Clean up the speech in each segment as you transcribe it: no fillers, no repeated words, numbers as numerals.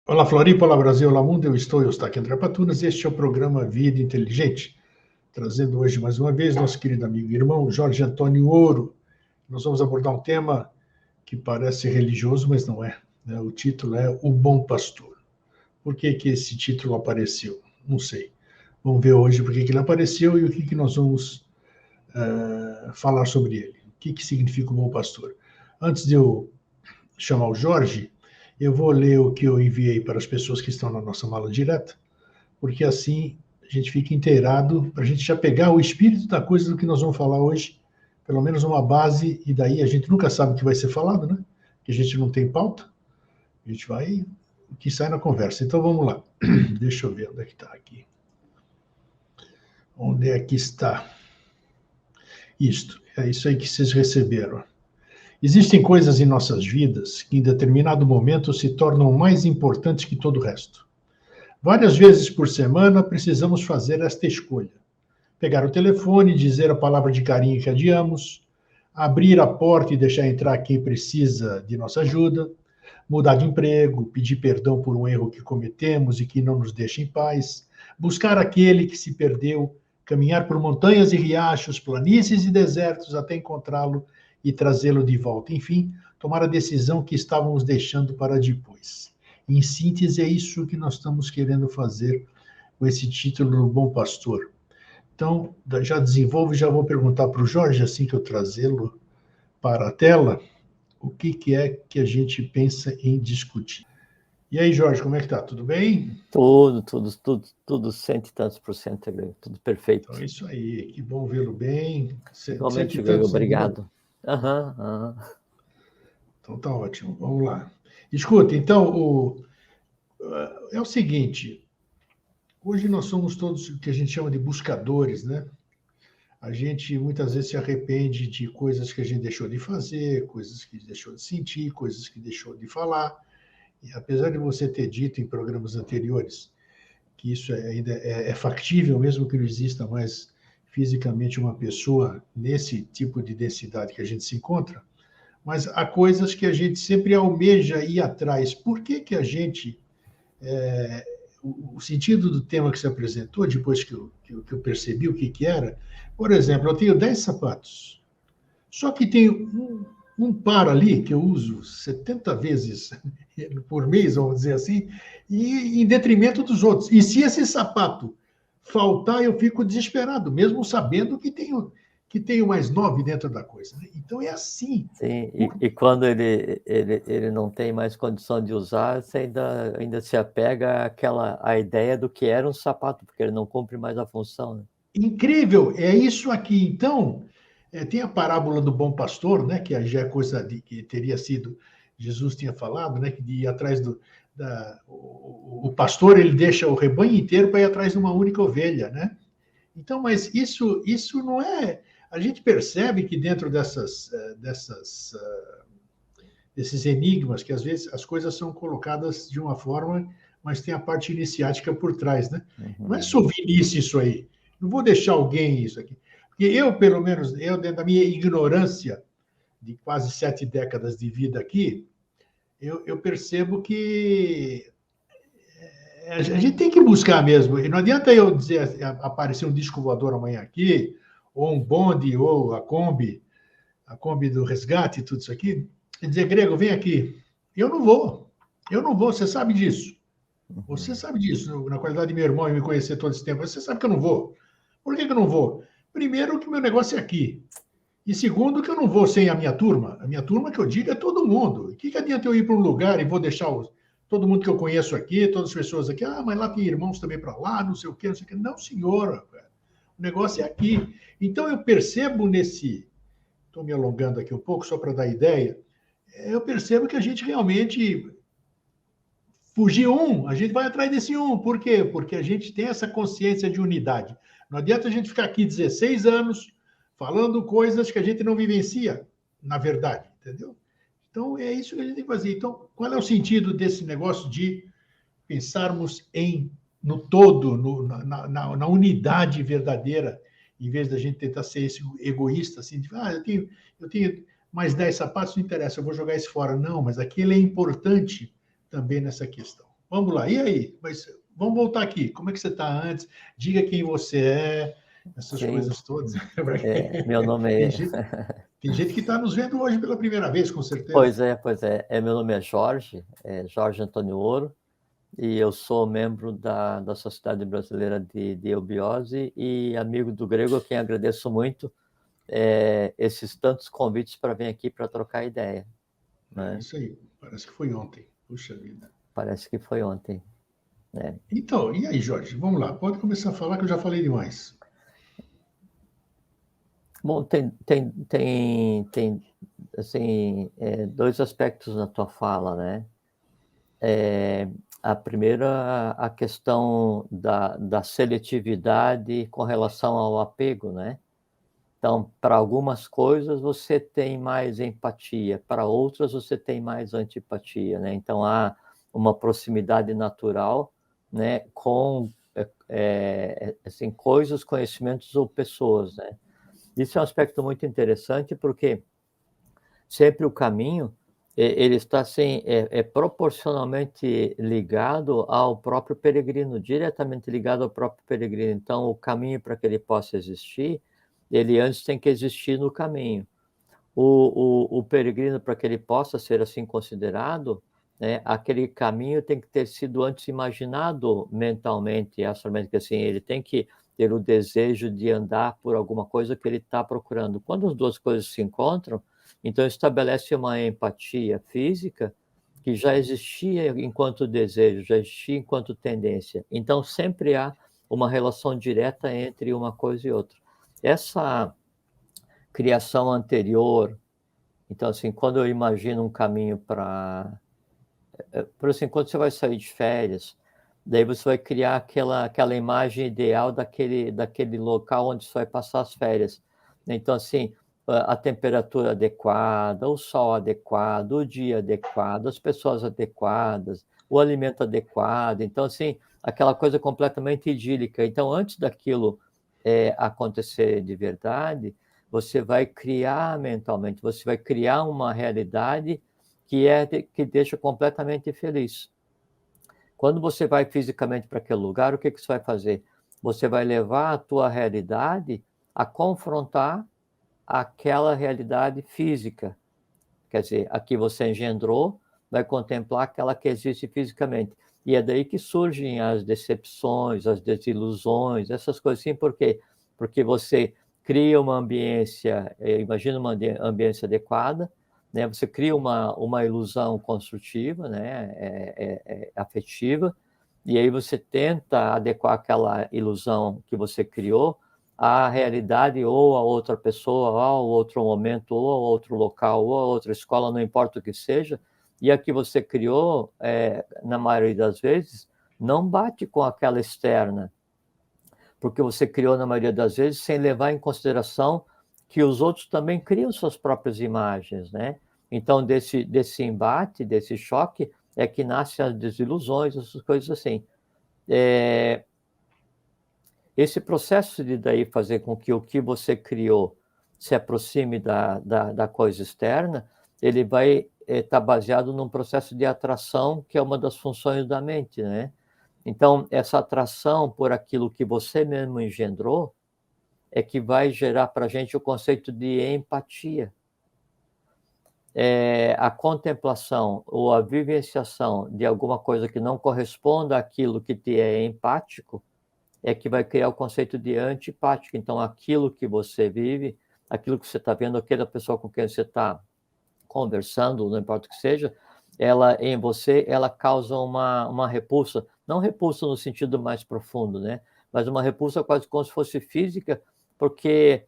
Olá, Floripa, olá, Brasil, olá, mundo. Eu estou, Eustáquio André Patunas. Este é o programa Vida Inteligente, trazendo hoje, mais uma vez, nosso querido amigo e irmão Jorge Antônio Ouro. Nós vamos abordar um tema que parece religioso, mas não é, né? O título é O Bom Pastor. Por que que esse título apareceu? Não sei. Vamos ver hoje por que que ele apareceu e o que que nós vamos falar sobre ele. O que que significa o Bom Pastor? Antes de eu chamar o Jorge, eu vou ler o que eu enviei para as pessoas que estão na nossa mala direta, porque assim a gente fica inteirado, para a gente já pegar o espírito da coisa do que nós vamos falar hoje, pelo menos uma base, e daí a gente nunca sabe o que vai ser falado, né? Que a gente não tem pauta, a gente vai o que sai na conversa. Então vamos lá. Deixa eu ver onde é que está aqui. Onde é que está? Isto, é isso aí que vocês receberam. Existem coisas em nossas vidas que em determinado momento se tornam mais importantes que todo o resto. Várias vezes por semana precisamos fazer esta escolha: pegar o telefone, dizer a palavra de carinho que adiamos, abrir a porta e deixar entrar quem precisa de nossa ajuda, mudar de emprego, pedir perdão por um erro que cometemos e que não nos deixa em paz, buscar aquele que se perdeu, caminhar por montanhas e riachos, planícies e desertos até encontrá-lo e trazê-lo de volta. Enfim, tomar a decisão que estávamos deixando para depois. Em síntese, é isso que nós estamos querendo fazer com esse título do Bom Pastor. Então, já desenvolvo e já vou perguntar para o Jorge, assim que eu trazê-lo para a tela, o que, que é que a gente pensa em discutir. E aí, Jorge, como é que tá? Tudo bem? Tudo, cento e tantos por cento, tudo perfeito. Então é isso aí, que bom vê-lo bem. Igualmente, obrigado. Uhum. Então tá ótimo, vamos lá. Escuta, então, é o seguinte, hoje nós somos todos o que a gente chama de buscadores, né? A gente muitas vezes se arrepende de coisas que a gente deixou de fazer, coisas que deixou de sentir, coisas que deixou de falar. E apesar de você ter dito em programas anteriores que isso ainda é factível, mesmo que não exista mais fisicamente uma pessoa nesse tipo de densidade que a gente se encontra, mas há coisas que a gente sempre almeja ir atrás. Por que que a gente... o sentido do tema que você apresentou, depois que eu percebi o que que era, por exemplo, eu tenho 10 sapatos, só que tem um par ali que eu uso 70 vezes por mês, vamos dizer assim, e em detrimento dos outros. E se esse sapato faltar, eu fico desesperado, mesmo sabendo que tenho mais 9 dentro da coisa. Né? Então é assim. Sim, e quando ele não tem mais condição de usar, você ainda se apega à ideia do que era um sapato, porque ele não cumpre mais a função. Né? Incrível, é isso aqui. Então, tem a parábola do bom pastor, né, que já é coisa que teria sido, Jesus tinha falado, né, que de ir atrás o pastor, ele deixa o rebanho inteiro para ir atrás de uma única ovelha, né? Então, mas isso não é... A gente percebe que dentro desses enigmas, que às vezes as coisas são colocadas de uma forma, mas tem a parte iniciática por trás, né? Uhum. Não é sovinice isso aí. Não vou deixar alguém isso aqui. Porque eu, pelo menos, dentro da minha ignorância de quase 7 décadas de vida aqui, eu percebo que a gente tem que buscar mesmo. E não adianta eu dizer, aparecer um disco voador amanhã aqui, ou um bonde, ou a Kombi do resgate, tudo isso aqui, e dizer, Grego, vem aqui. Eu não vou, você sabe disso. Você sabe disso, na qualidade de meu irmão e me conhecer todo esse tempo. Você sabe que eu não vou. Por que eu não vou? Primeiro, que meu negócio é aqui. E segundo, que eu não vou sem a minha turma. A minha turma, que eu digo, é todo mundo. O que adianta eu ir para um lugar e vou deixar todo mundo que eu conheço aqui, todas as pessoas aqui, mas lá tem irmãos também para lá, não sei o quê, não sei o quê. Não, senhora. O negócio é aqui. Então, eu percebo estou me alongando aqui um pouco, só para dar ideia, eu percebo que a gente realmente fugir a gente vai atrás desse um. Por quê? Porque a gente tem essa consciência de unidade. Não adianta a gente ficar aqui 16 anos falando coisas que a gente não vivencia, na verdade, entendeu? Então, é isso que a gente tem que fazer. Então, qual é o sentido desse negócio de pensarmos no todo, na unidade verdadeira, em vez da gente tentar ser esse egoísta, assim, de, eu tenho mais 10 sapatos, não interessa, eu vou jogar isso fora. Não, mas aquele é importante também nessa questão. Vamos lá. E aí? Mas vamos voltar aqui. Como é que você está antes? Diga quem você é, essas Sim, coisas todas. meu nome Tem é... gente, tem gente que está nos vendo hoje pela primeira vez, com certeza. Pois é. Meu nome é Jorge Antônio Ouro, e eu sou membro da Sociedade Brasileira de Eubiose e amigo do Grego, a quem agradeço muito esses tantos convites para vir aqui para trocar ideia. É Né? isso aí. Parece que foi ontem. Puxa vida. Parece que foi ontem. Né? Então, e aí, Jorge? Vamos lá. Pode começar a falar que eu já falei demais. Bom, tem assim, dois aspectos na tua fala, né? A primeira, a questão da seletividade com relação ao apego, né? Então, para algumas coisas você tem mais empatia, para outras você tem mais antipatia, né? Então, há uma proximidade natural, né, com assim, coisas, conhecimentos ou pessoas, né? Isso é um aspecto muito interessante, porque sempre o caminho ele está assim, proporcionalmente ligado ao próprio peregrino, diretamente ligado ao próprio peregrino. Então, o caminho, para que ele possa existir, ele antes tem que existir no caminho. O peregrino, para que ele possa ser assim considerado, né, aquele caminho tem que ter sido antes imaginado mentalmente, astralmente, que assim, ele tem que ter o desejo de andar por alguma coisa que ele está procurando. Quando as duas coisas se encontram, então estabelece uma empatia física que já existia enquanto desejo, já existia enquanto tendência. Então sempre há uma relação direta entre uma coisa e outra. Essa criação anterior, então assim, quando eu imagino um caminho para, por assim, quando você vai sair de férias, daí você vai criar aquela imagem ideal daquele local onde você vai passar as férias. Então, assim, a temperatura adequada, o sol adequado, o dia adequado, as pessoas adequadas, o alimento adequado. Então, assim, aquela coisa completamente idílica. Então, antes daquilo acontecer de verdade, você vai criar mentalmente, você vai criar uma realidade que deixa completamente feliz. Quando você vai fisicamente para aquele lugar, o que você vai fazer? Você vai levar a tua realidade a confrontar aquela realidade física. Quer dizer, a que você engendrou, vai contemplar aquela que existe fisicamente. E é daí que surgem as decepções, as desilusões, essas coisas assim. Por quê? Porque você cria uma ambiência, imagina uma ambiência adequada, né? Você cria uma ilusão construtiva, né? Afetiva, e aí você tenta adequar aquela ilusão que você criou à realidade ou a outra pessoa, ou a outro momento, ou a outro local, ou a outra escola, não importa o que seja, e a que você criou, na maioria das vezes, não bate com aquela externa, porque você criou, na maioria das vezes, sem levar em consideração que os outros também criam suas próprias imagens, né? Então, desse embate, desse choque, é que nascem as desilusões, essas coisas assim. Esse processo de daí fazer com que o que você criou se aproxime da coisa externa, ele vai estar baseado num processo de atração, que é uma das funções da mente, né? Então, essa atração por aquilo que você mesmo engendrou é que vai gerar para a gente o conceito de empatia. A contemplação ou a vivenciação de alguma coisa que não corresponda àquilo que te é empático é que vai criar o conceito de antipático. Então, aquilo que você vive, aquilo que você está vendo, aquela pessoa com quem você está conversando, não importa o que seja, ela em você, ela causa uma repulsa, não repulsa no sentido mais profundo, né? Mas uma repulsa quase como se fosse física, porque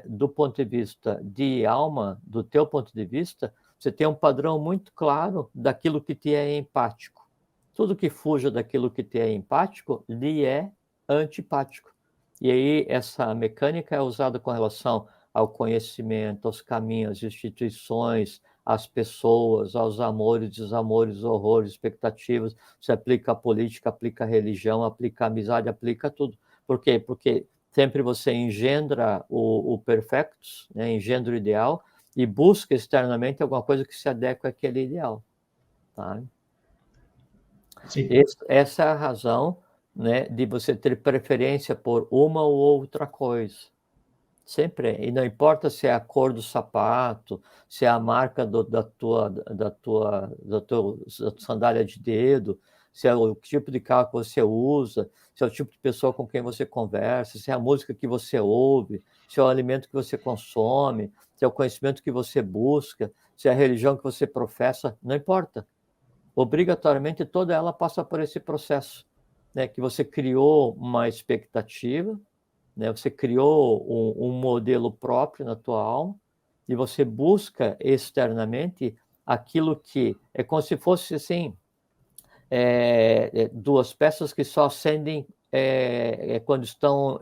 do ponto de vista de alma, do teu ponto de vista, você tem um padrão muito claro daquilo que te é empático. Tudo que fuja daquilo que te é empático, lhe é antipático. E aí essa mecânica é usada com relação ao conhecimento, aos caminhos, às instituições, às pessoas, aos amores, desamores, horrores, expectativas. Você aplica a política, aplica a religião, aplica a amizade, aplica tudo. Por quê? Porque sempre você engendra o perfectus, né? Engendra o ideal, e busca externamente alguma coisa que se adeque àquele ideal. Tá? Sim. Essa é a razão, né, de você ter preferência por uma ou outra coisa. Sempre é. E não importa se é a cor do sapato, se é a marca da tua sandália de dedo, se é o tipo de carro que você usa, se é o tipo de pessoa com quem você conversa, se é a música que você ouve, se é o alimento que você consome, se é o conhecimento que você busca, se é a religião que você professa, não importa. Obrigatoriamente toda ela passa por esse processo, né, que você criou uma expectativa, né? Você criou um modelo próprio na tua alma e você busca externamente aquilo que é como se fosse assim, duas peças que só acendem quando estão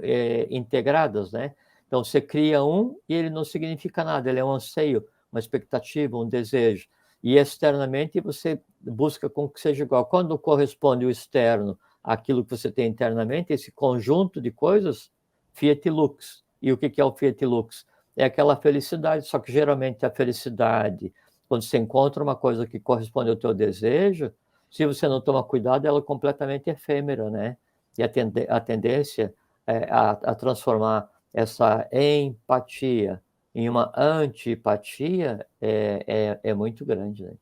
integradas, né? Então você cria um e ele não significa nada, ele é um anseio, uma expectativa, um desejo. E externamente você busca com que seja igual. Quando corresponde o externo àquilo que você tem internamente, esse conjunto de coisas, Fiat Lux. E o que é o Fiat Lux? É aquela felicidade, só que geralmente a felicidade, quando você encontra uma coisa que corresponde ao teu desejo, se você não toma cuidado, ela é completamente efêmera, né? E a tendência a transformar essa empatia em uma antipatia é muito grande, né?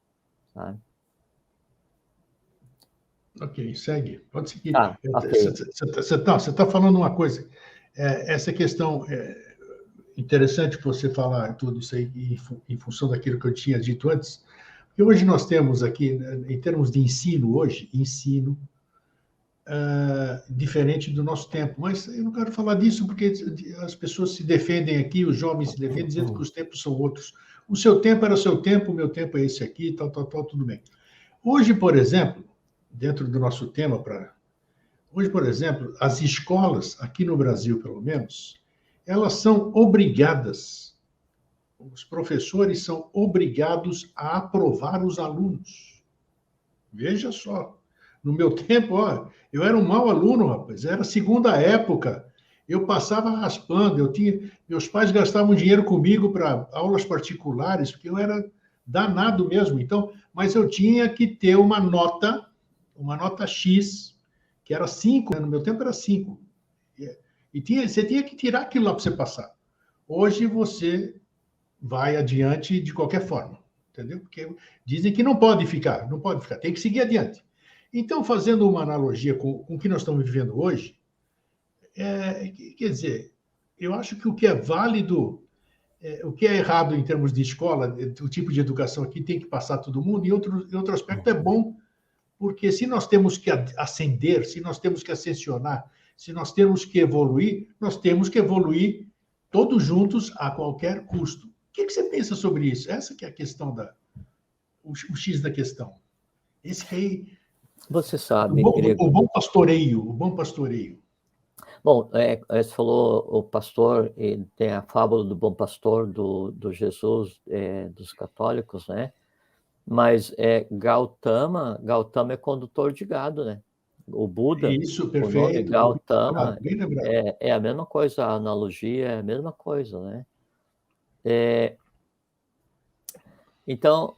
Sabe? Ok, segue. Pode seguir. Tá, ok. Você tá falando uma coisa. Essa questão interessante que você falar tudo isso aí em função daquilo que eu tinha dito antes. Porque hoje nós temos aqui, em termos de ensino, ensino diferente do nosso tempo. Mas eu não quero falar disso porque as pessoas se defendem aqui, os jovens se defendem dizendo que os tempos são outros. O seu tempo era o seu tempo, o meu tempo é esse aqui, tal, tudo bem. Hoje, por exemplo, dentro do nosso tema, hoje, por exemplo, as escolas, aqui no Brasil pelo menos, elas são obrigadas, os professores são obrigados a aprovar os alunos. Veja só. No meu tempo, ó, eu era um mau aluno, rapaz. Era a segunda época. Eu passava raspando. Meus pais gastavam dinheiro comigo para aulas particulares, porque eu era danado mesmo. Então, mas eu tinha que ter uma nota X, que era 5, né? No meu tempo era 5. Você tinha que tirar aquilo lá para você passar. Hoje você vai adiante de qualquer forma, entendeu? Porque dizem que não pode ficar, tem que seguir adiante. Então, fazendo uma analogia com o que nós estamos vivendo hoje, quer dizer, eu acho que o que é válido, o que é errado em termos de escola, o tipo de educação aqui tem que passar todo mundo, e outro aspecto é bom, porque se nós temos que ascender, se nós temos que ascensionar, se nós temos que evoluir, nós temos que evoluir todos juntos a qualquer custo. O que você pensa sobre isso? Essa que é a questão o X da questão. Esse que aí, Você sabe, o Grego. bom pastoreio, o bom pastoreio. Bom, você falou, o pastor, ele tem a fábula do bom pastor do Jesus, dos católicos, né? Mas Gautama é condutor de gado, né? O Buda, Isso, o nome perfeito. Gautama Bem lembrado. é a mesma coisa, a analogia é a mesma coisa, né? Então,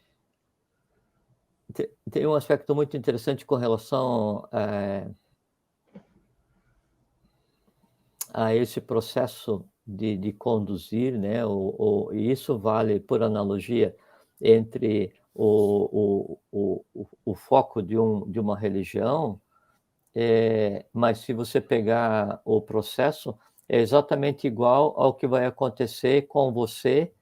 tem um aspecto muito interessante com relação a esse processo de conduzir, né? E isso vale, por analogia, entre o foco de uma religião, mas se você pegar o processo, é exatamente igual ao que vai acontecer com você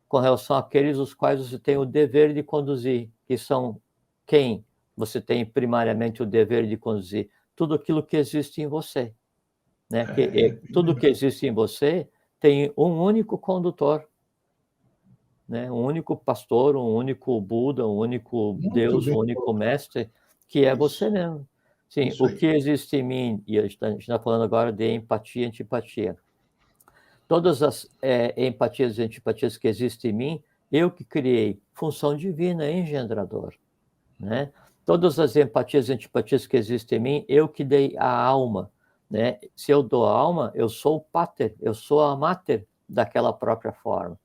com relação àqueles os quais você tem o dever de conduzir, que são quem você tem primariamente o dever de conduzir? Tudo aquilo que existe em você, né? Tudo que existe em você tem um único condutor, né? Um único pastor, um único Buda, um único Muito Deus, um bem único colocado. mestre, que é você Isso, mesmo. Sim, isso o aí. que existe em mim, e a gente está falando agora de empatia e antipatia. Todas as empatias e antipatias que existem em mim, eu que criei, função divina, engendrador, né? Todas as empatias e antipatias que existem em mim, eu que dei a alma, né? Se eu dou a alma, eu sou o pater, eu sou a mater daquela própria forma.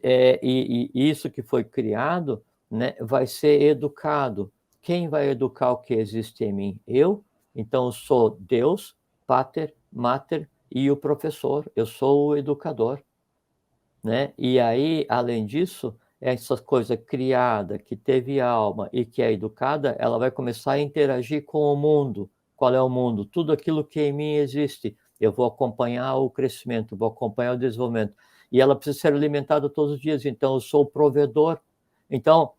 E isso que foi criado, né, vai ser educado quem vai educar o que existe em mim? Eu? Então eu sou Deus, Pater, Mater e o professor, eu sou o educador, né? E aí, além disso, essa coisa criada, que teve alma e que é educada, ela vai começar a interagir com o mundo. Qual é o mundo? Tudo aquilo que em mim existe. Eu vou acompanhar o crescimento, vou acompanhar o desenvolvimento. E ela precisa ser alimentada todos os dias, então eu sou o provedor. Então,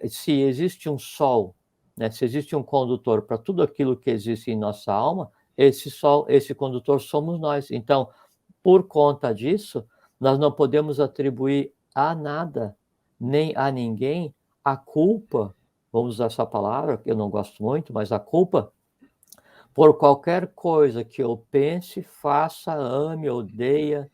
se existe um sol, né, se existe um condutor para tudo aquilo que existe em nossa alma, esse sol, esse condutor somos nós. Então, por conta disso, nós não podemos atribuir a nada, nem a ninguém, a culpa, vamos usar essa palavra, que eu não gosto muito, mas a culpa, por qualquer coisa que eu pense, faça, ame, odeia,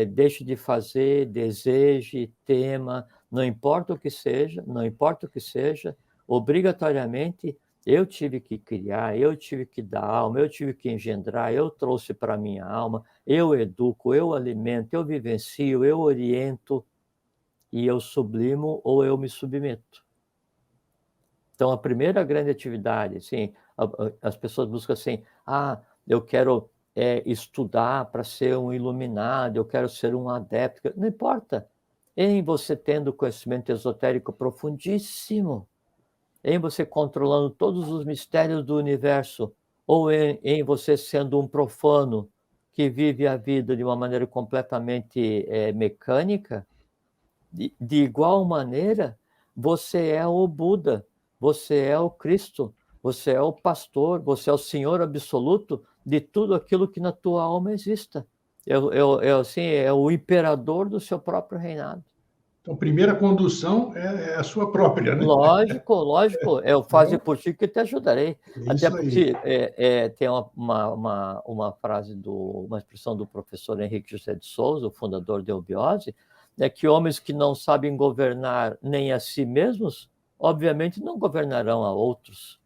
deixe de fazer, deseje, tema, não importa o que seja, não importa o que seja, obrigatoriamente eu tive que criar, eu tive que dar alma, eu tive que engendrar, eu trouxe para a minha alma, eu educo, eu alimento, eu vivencio, eu oriento e eu sublimo ou eu me submeto. Então, a primeira grande atividade, assim, as pessoas buscam assim, eu quero estudar para ser um iluminado, eu quero ser um adepto. Não importa. Em você tendo conhecimento esotérico profundíssimo, em você controlando todos os mistérios do universo, ou em você sendo um profano que vive a vida de uma maneira completamente mecânica, de igual maneira, você é o Buda, você é o Cristo, você é o pastor, você é o Senhor absoluto de tudo aquilo que na tua alma exista. Assim, é o imperador do seu próprio reinado. Então, a primeira condução é a sua própria, né? Lógico, lógico. Eu faço por ti que te ajudarei. É Até isso aí. porque tem uma frase, uma expressão do professor Henrique José de Souza, o fundador da Eubiose, que homens que não sabem governar nem a si mesmos, obviamente não governarão a outros.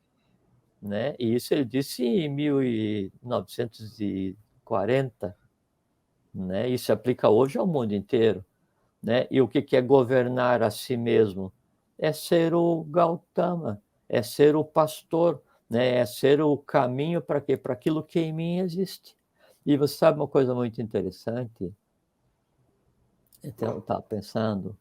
Né? E isso ele disse em 1940. Né? Isso se aplica hoje ao mundo inteiro. Né? E o que é governar a si mesmo? É ser o Gautama, é ser o pastor, né? É ser o caminho para quê? Para aquilo que em mim existe. E você sabe uma coisa muito interessante? Então, eu estava pensando,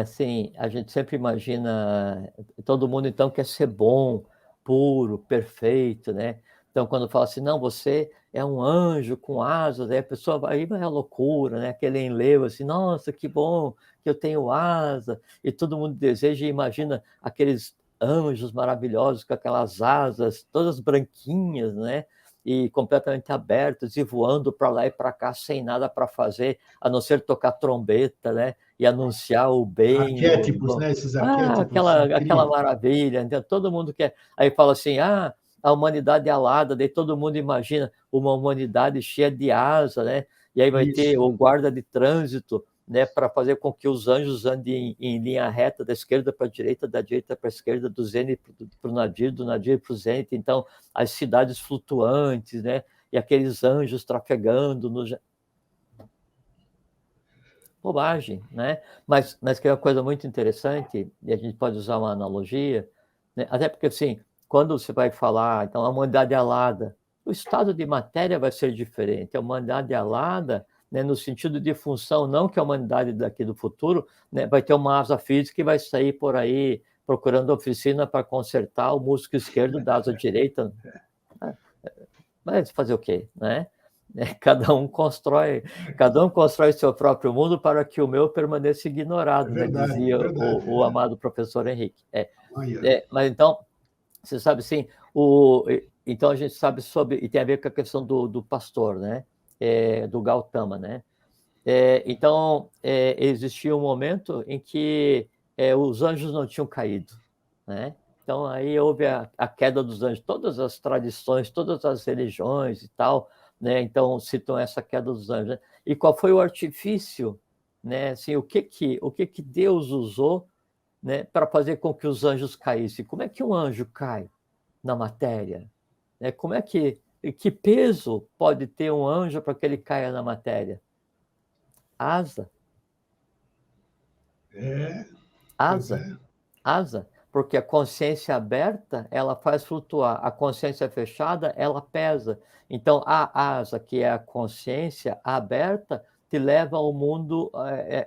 assim, a gente sempre imagina, todo mundo então quer ser bom, puro, perfeito, né? Então, quando fala assim, não, você é um anjo com asas, aí a pessoa vai a loucura, né? Aquele enlevo assim, nossa, que bom que eu tenho asa, e todo mundo deseja e imagina aqueles anjos maravilhosos com aquelas asas todas branquinhas, né? E completamente abertas e voando para lá e para cá sem nada para fazer, a não ser tocar trombeta, né? E anunciar o bem. Arquétipos, né? Esses arquétipos Aquela incríveis. maravilha. Então, todo mundo quer. Aí fala assim: a humanidade alada, daí todo mundo imagina uma humanidade cheia de asa, né? E aí vai ter Isso. o guarda de trânsito, né, para fazer com que os anjos andem em linha reta, da esquerda para a direita, da direita para a esquerda, do zênite para o nadir, do nadir para o zênite. Então, as cidades flutuantes, né? E aqueles anjos trafegando no. Bobagem, né? Mas que é uma coisa muito interessante, e a gente pode usar uma analogia, né? Até porque, assim, quando você vai falar, então, a humanidade alada, o estado de matéria vai ser diferente. A humanidade alada, né, no sentido de função, não que a humanidade daqui do futuro, né, vai ter uma asa física e vai sair por aí procurando oficina para consertar o músculo esquerdo da asa direita. Mas fazer o quê, né? Cada um constrói seu próprio mundo para que o meu permaneça É ignorado, né? verdade, é Dizia verdade. o amado professor Henrique. Olha, Mas então, você sabe assim, então a gente sabe sobre, e tem a ver com a questão do pastor, né? Do Gautama, né? Então, existia um momento em que os anjos não tinham caído, né? Então, aí houve a queda dos anjos. Todas as tradições, todas as religiões e tal, né? Então, citam essa queda dos anjos. Né? E qual foi o artifício, né? Assim, o que Deus usou, né, para fazer com que os anjos caíssem? Como é que um anjo cai na matéria? Né? Como é que peso pode ter um anjo para que ele caia na matéria? Asa. é, pois Asa, é. asa. Porque a consciência aberta, ela faz flutuar. A consciência fechada, ela pesa. Então, a asa, que é a consciência aberta, te leva ao mundo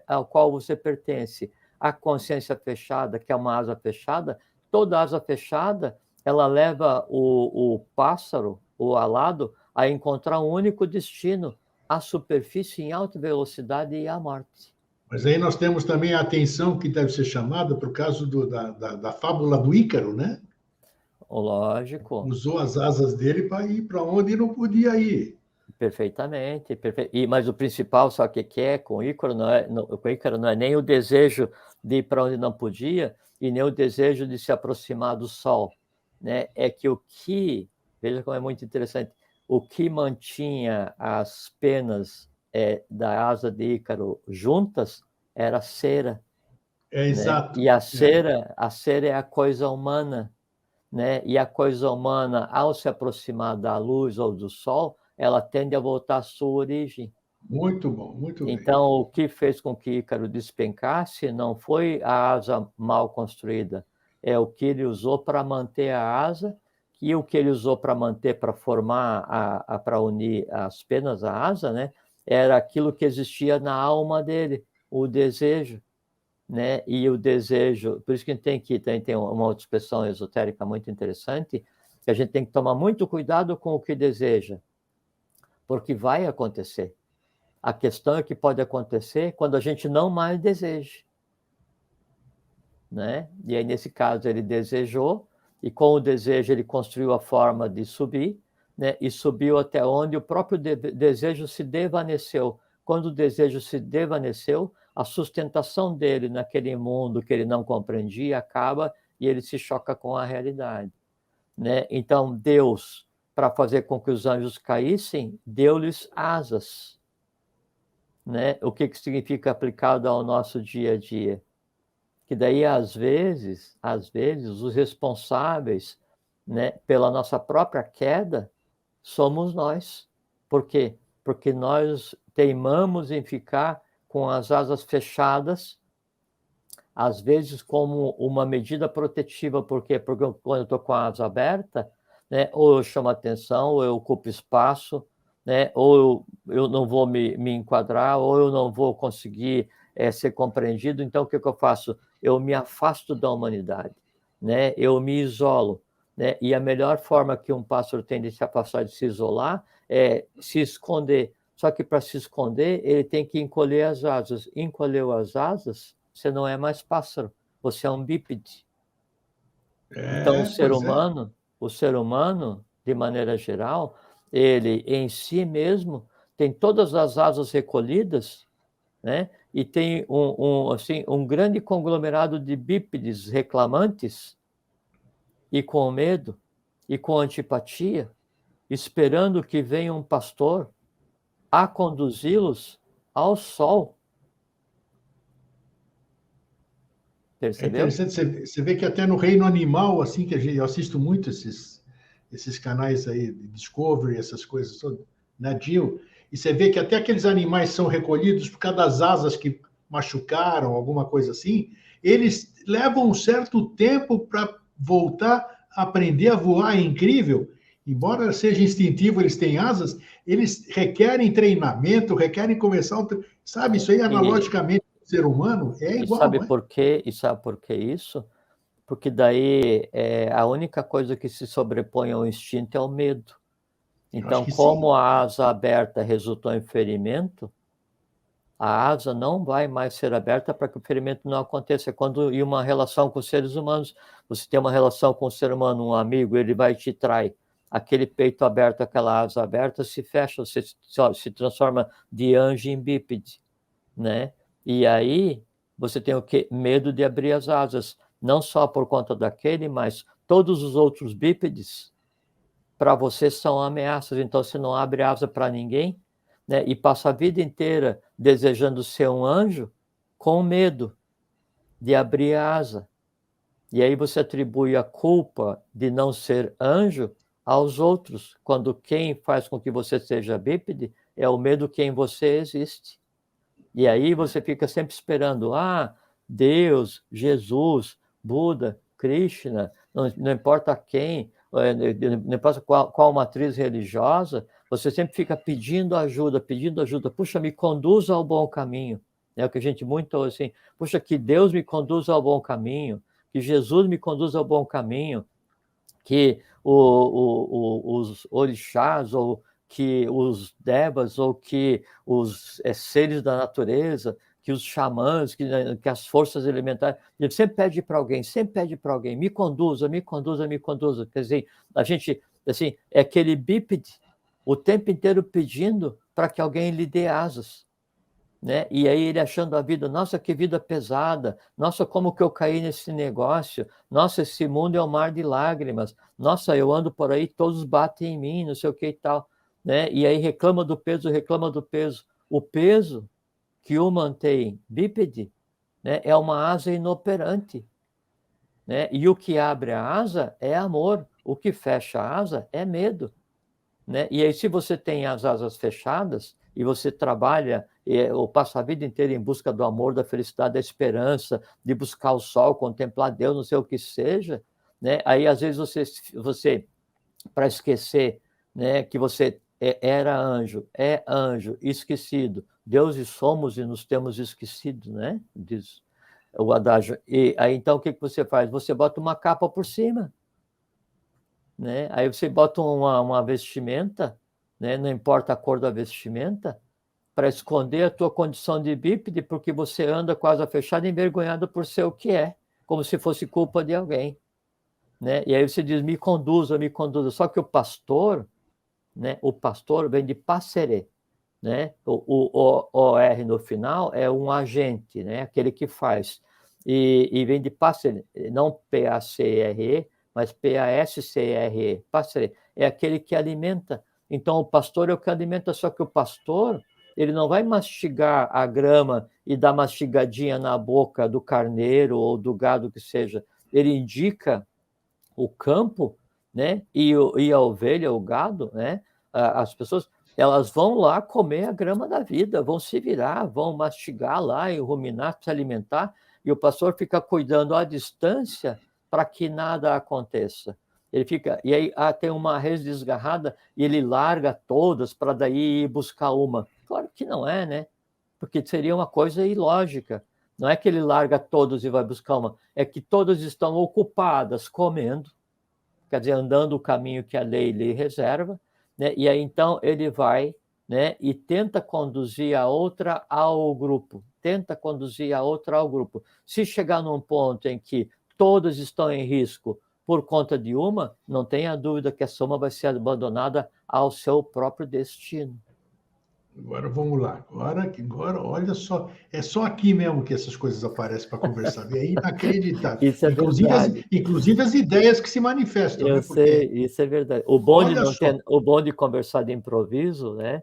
ao qual você pertence. A consciência fechada, que é uma asa fechada, toda asa fechada, ela leva o pássaro, o alado, a encontrar um único destino, a superfície em alta velocidade e a morte. Mas aí nós temos também a atenção que deve ser chamada para o caso da fábula do Ícaro, né? Lógico. Usou as asas dele para ir para onde não podia ir. Perfeitamente. Mas o principal, sabe o que é? Com o Ícaro não é nem o desejo de ir para onde não podia e nem o desejo de se aproximar do Sol. Né? É que veja como é muito interessante, o que mantinha as penas da asa de Ícaro juntas era a cera. É exato. Né? E a cera é a coisa humana. Né? E a coisa humana, ao se aproximar da luz ou do sol, ela tende a voltar à sua origem. Muito bom, muito bem. Então, o que fez com que Ícaro despencasse não foi a asa mal construída, é o que ele usou para manter a asa, e o que ele usou para manter, para formar, para unir as penas à asa, né? Era aquilo que existia na alma dele, o desejo. Né? E o desejo, por isso que a gente tem uma outra expressão esotérica muito interessante, que a gente tem que tomar muito cuidado com o que deseja, porque vai acontecer. A questão é que pode acontecer quando a gente não mais deseja. Né? E aí, nesse caso, ele desejou, e com o desejo ele construiu a forma de subir, né? E subiu até onde o próprio desejo se desvaneceu. Quando o desejo se desvaneceu, a sustentação dele naquele mundo que ele não compreendia acaba e ele se choca com a realidade. Né? Então, Deus, para fazer com que os anjos caíssem, deu-lhes asas. Né? O que significa aplicado ao nosso dia a dia? Que daí, às vezes, os responsáveis, né, pela nossa própria queda somos nós. Por quê? Porque nós teimamos em ficar com as asas fechadas, às vezes como uma medida protetiva. Por quê? Porque quando eu estou com a asa aberta, né, ou eu chamo atenção, ou eu ocupo espaço, né, ou eu não vou me enquadrar, ou eu não vou conseguir ser compreendido. Então, o que eu faço? Eu me afasto da humanidade, né? Eu me isolo. Né? E a melhor forma que um pássaro tem de se afastar, de se isolar, é se esconder. Só que para se esconder, ele tem que encolher as asas. Encolheu as asas, você não é mais pássaro, você é um bípede. Então, o ser humano, de maneira geral, ele em si mesmo tem todas as asas recolhidas, né? E tem um grande conglomerado de bípedes reclamantes e com medo e com antipatia, esperando que venha um pastor a conduzi-los ao sol. Percebeu? É interessante, você vê que até no reino animal, assim, que eu assisto muito esses canais aí, Discovery, essas coisas todas, na Jill, e você vê que até aqueles animais são recolhidos por causa das asas que machucaram, alguma coisa assim, eles levam um certo tempo para voltar a aprender a voar, é incrível. Embora seja instintivo, eles têm asas, eles requerem treinamento, requerem começar, sabe, isso aí analogicamente ser humano é igual, sabe por quê? E sabe por que isso? Porque daí a única coisa que se sobrepõe ao instinto é o medo. Então, como a asa aberta resultou em ferimento, a asa não vai mais ser aberta para que o ferimento não aconteça. Quando em uma relação com os seres humanos, você tem uma relação com um ser humano, um amigo, ele vai te trair. Aquele peito aberto, aquela asa aberta se fecha, você se transforma de anjo em bípede, né? E aí você tem o quê? Medo de abrir as asas, não só por conta daquele, mas todos os outros bípedes para você são ameaças. Então você não abre asa para ninguém, né? E passa a vida inteira desejando ser um anjo com medo de abrir a asa. E aí você atribui a culpa de não ser anjo aos outros, quando quem faz com que você seja bípede é o medo que em você existe. E aí você fica sempre esperando, Deus, Jesus, Buda, Krishna, não importa quem, não importa qual matriz religiosa, você sempre fica pedindo ajuda, puxa, me conduza ao bom caminho. É o que a gente muito assim, puxa, que Deus me conduza ao bom caminho, que Jesus me conduza ao bom caminho, que os orixás, ou que os devas, ou que os seres da natureza, que os xamãs, que as forças elementares, ele sempre pede para alguém, me conduza. Quer dizer, a gente, assim, é aquele bípede o tempo inteiro pedindo para que alguém lhe dê asas. Né? E aí ele achando a vida, nossa, que vida pesada, nossa, como que eu caí nesse negócio, nossa, esse mundo é um mar de lágrimas, nossa, eu ando por aí, todos batem em mim, não sei o que e tal, né? E aí reclama do peso, o peso que o mantém bípede, né, é uma asa inoperante, né? E o que abre a asa é amor, o que fecha a asa é medo. Né? E aí, se você tem as asas fechadas e você trabalha ou passa a vida inteira em busca do amor, da felicidade, da esperança, de buscar o sol, contemplar Deus, não sei o que seja, né? Aí, às vezes, você para esquecer, né, que você era anjo, é anjo, esquecido, deuses somos e nos temos esquecido, né? Diz o adágio. E aí, então, o que você faz? Você bota uma capa por cima. Né? Aí você bota uma vestimenta, né? Não importa a cor da vestimenta, para esconder a tua condição de bípede, porque você anda com a asa fechada, envergonhado por ser o que é, como se fosse culpa de alguém. Né? E aí você diz, me conduza. Só que o pastor, né? O pastor vem de passere, né? O R no final é um agente, né? Aquele que faz. E vem de passere, não P-A-C-R-E, mas P-A-S-C-R-E, passere, é aquele que alimenta. Então, o pastor é o que alimenta, só que o pastor, ele não vai mastigar a grama e dar mastigadinha na boca do carneiro ou do gado que seja. Ele indica o campo, né? E a ovelha, o gado, né? As pessoas, elas vão lá comer a grama da vida, vão se virar, vão mastigar lá e ruminar, se alimentar, e o pastor fica cuidando à distância para que nada aconteça. Ele fica, e aí tem uma res desgarrada e ele larga todas para daí ir buscar uma. Claro que não é, né? Porque seria uma coisa ilógica. Não é que ele larga todos e vai buscar uma, é que todas estão ocupadas comendo, quer dizer, andando o caminho que a lei lhe reserva, né? E aí então ele vai, né, e tenta conduzir a outra ao grupo, Se chegar num ponto em que todas estão em risco por conta de uma, não tenha dúvida que essa uma vai ser abandonada ao seu próprio destino. Agora vamos lá. Agora, olha só, é só aqui mesmo que essas coisas aparecem para conversar. É inacreditável. Isso é verdade. Inclusive as ideias que se manifestam. Eu né? sei, isso é verdade. O bom de conversar de improviso, né,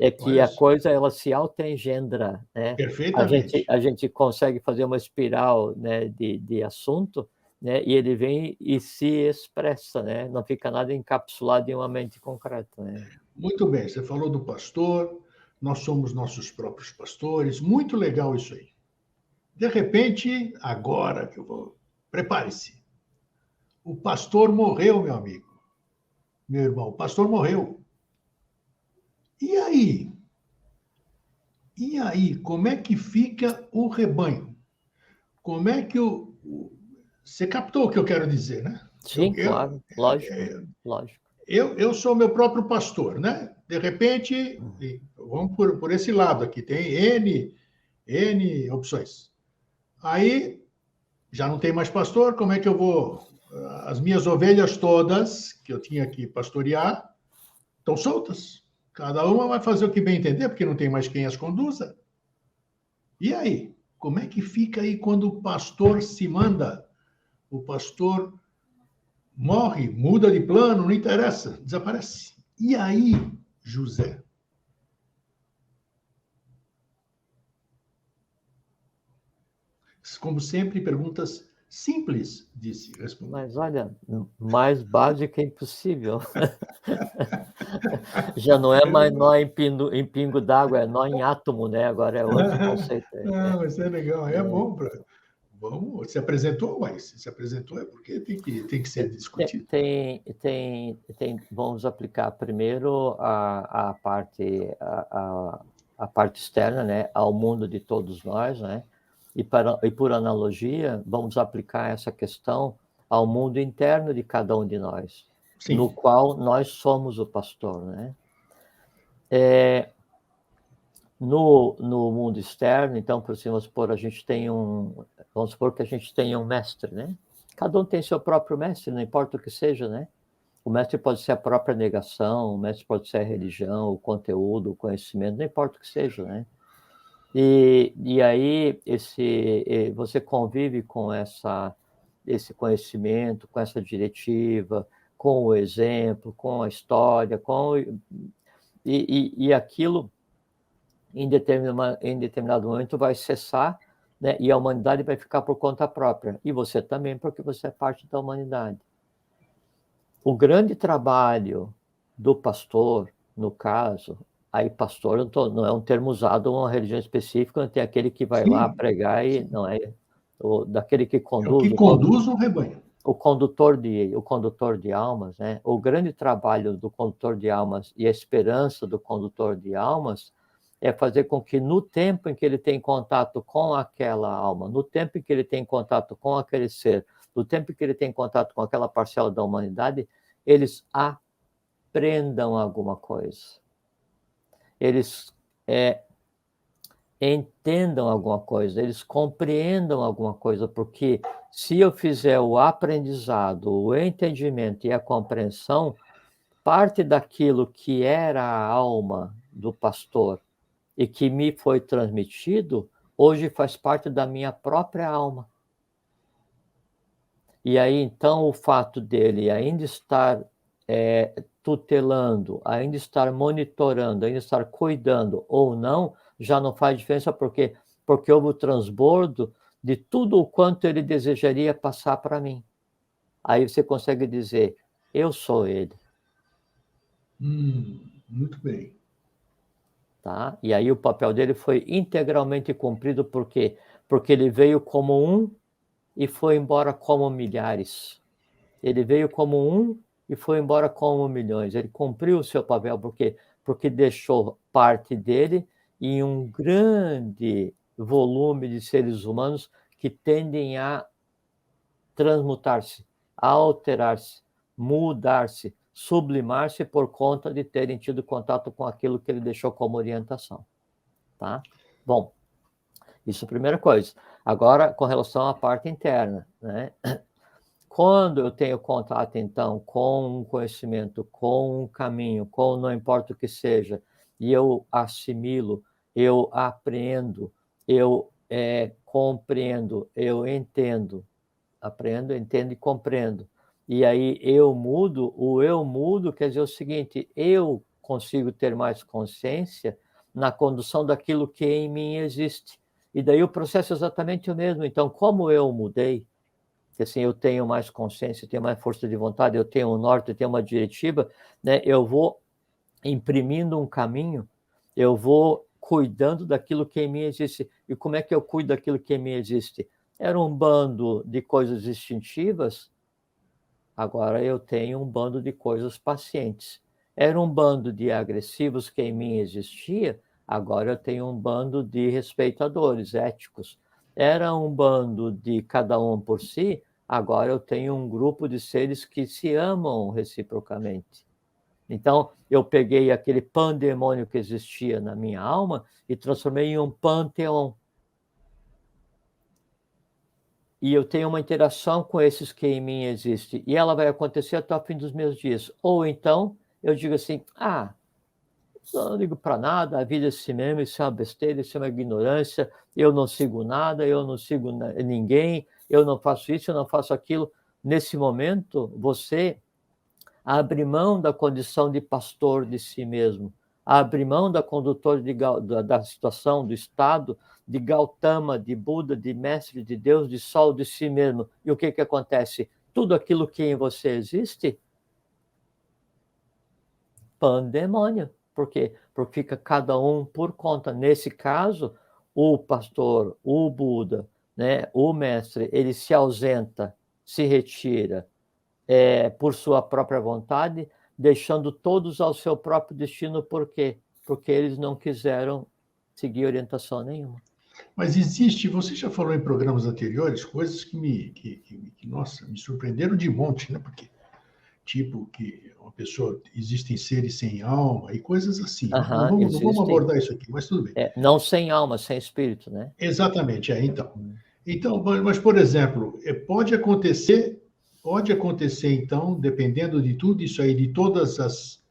é que a coisa ela se autoengendra, né? Perfeitamente. A gente consegue fazer uma espiral, né, de assunto, né, e ele vem e se expressa, né? Não fica nada encapsulado em uma mente concreta, né? Muito bem, você falou do pastor, nós somos nossos próprios pastores, muito legal isso aí. De repente, agora que eu vou. Prepare-se. O pastor morreu, meu amigo. Meu irmão, o pastor morreu. E aí? E aí, como é que fica o rebanho? Como é que Você captou o que eu quero dizer, né? Sim, claro, lógico. Eu sou meu próprio pastor, né? De repente, vamos por esse lado aqui, tem N opções. Aí, já não tem mais pastor, como é que eu vou? As minhas ovelhas todas, que eu tinha que pastorear, estão soltas. Cada uma vai fazer o que bem entender, porque não tem mais quem as conduza. E aí? Como é que fica aí quando o pastor se manda? O pastor morre, muda de plano, não interessa, desaparece. E aí, José? Como sempre, perguntas simples, disse, respondeu. Mas olha, mais básica é impossível. Já não é mais nó em pingo d'água, é nó em átomo, né? Agora é outro conceito. Não, isso é legal, é bom para Vamos, se apresentou, mas se apresentou é porque tem que ser discutido. Vamos aplicar primeiro a parte externa, né, ao mundo de todos nós, né, e por analogia, vamos aplicar essa questão ao mundo interno de cada um de nós, sim, no qual nós somos o pastor, né? No mundo externo, então, por assim, vamos supor que a gente tem um mestre, né? Cada um tem seu próprio mestre, não importa o que seja, né? O mestre pode ser a própria negação, o mestre pode ser a religião, o conteúdo, o conhecimento, não importa o que seja, né? E aí você convive com esse conhecimento, com essa diretiva, com o exemplo, com a história, e aquilo em determinado momento vai cessar, né? E a humanidade vai ficar por conta própria. E você também, porque você é parte da humanidade. O grande trabalho do pastor, no caso, aí pastor não é um termo usado em uma religião específica, não tem aquele que vai lá pregar e não é daquele que conduz. É o que conduz o rebanho. O condutor de almas, né? O grande trabalho do condutor de almas e a esperança do condutor de almas é fazer com que no tempo em que ele tem contato com aquela alma, no tempo em que ele tem contato com aquele ser, no tempo em que ele tem contato com aquela parcela da humanidade, eles aprendam alguma coisa. Eles entendam alguma coisa, eles compreendam alguma coisa, porque se eu fizer o aprendizado, o entendimento e a compreensão, parte daquilo que era a alma do pastor e que me foi transmitido, hoje faz parte da minha própria alma. E aí, então, o fato dele ainda estar tutelando, ainda estar monitorando, ainda estar cuidando ou não, já não faz diferença, porque houve o transbordo de tudo o quanto ele desejaria passar para mim. Aí você consegue dizer, eu sou ele. Muito bem. Tá? E aí o papel dele foi integralmente cumprido, por quê? Porque ele veio como um e foi embora como milhares. Ele veio como um e foi embora como milhões. Ele cumpriu o seu papel, porque deixou parte dele em um grande volume de seres humanos que tendem a transmutar-se, a alterar-se, mudar-se, sublimar-se por conta de terem tido contato com aquilo que ele deixou como orientação. Tá? Bom, isso é a primeira coisa. Agora, com relação à parte interna, né? Quando eu tenho contato, então, com um conhecimento, com um caminho, com não importa o que seja, e eu assimilo, eu apreendo, eu compreendo, eu entendo, aprendo, entendo e compreendo. E aí o eu mudo quer dizer o seguinte, eu consigo ter mais consciência na condução daquilo que em mim existe. E daí o processo é exatamente o mesmo. Então, como eu mudei, que assim, eu tenho mais consciência, tenho mais força de vontade, eu tenho um norte, eu tenho uma diretiva, né? Eu vou imprimindo um caminho, eu vou cuidando daquilo que em mim existe. E como é que eu cuido daquilo que em mim existe? Era um bando de coisas instintivas, agora eu tenho um bando de coisas pacientes. Era um bando de agressivos que em mim existia, agora eu tenho um bando de respeitadores, éticos. Era um bando de cada um por si, agora eu tenho um grupo de seres que se amam reciprocamente. Então, eu peguei aquele pandemônio que existia na minha alma e transformei em um panteão. E eu tenho uma interação com esses que em mim existe, e ela vai acontecer até o fim dos meus dias. Ou então, eu digo assim, não ligo para nada, a vida é assim mesmo, isso é uma besteira, isso é uma ignorância, eu não sigo nada, eu não sigo ninguém, eu não faço isso, eu não faço aquilo. Nesse momento, você abre mão da condição de pastor de si mesmo, abre mão da condutora da situação, do estado, de Gautama, de Buda, de mestre, de Deus, de sol, de si mesmo. E o que acontece? Tudo aquilo que em você existe, pandemônio. Por quê? Porque fica cada um por conta. Nesse caso, o pastor, o Buda, né, o mestre ele se ausenta, se retira por sua própria vontade, deixando todos ao seu próprio destino. Por quê? Porque eles não quiseram seguir orientação nenhuma. Mas existe, você já falou em programas anteriores, coisas que nossa, me surpreenderam de monte, né? Porque, tipo, que uma pessoa, existem seres sem alma e coisas assim. Não vamos Existem. abordar isso aqui, mas tudo bem. Não sem alma, sem espírito, né? Exatamente, então. Então, mas, por exemplo, pode acontecer, então, dependendo de tudo isso aí, de todas as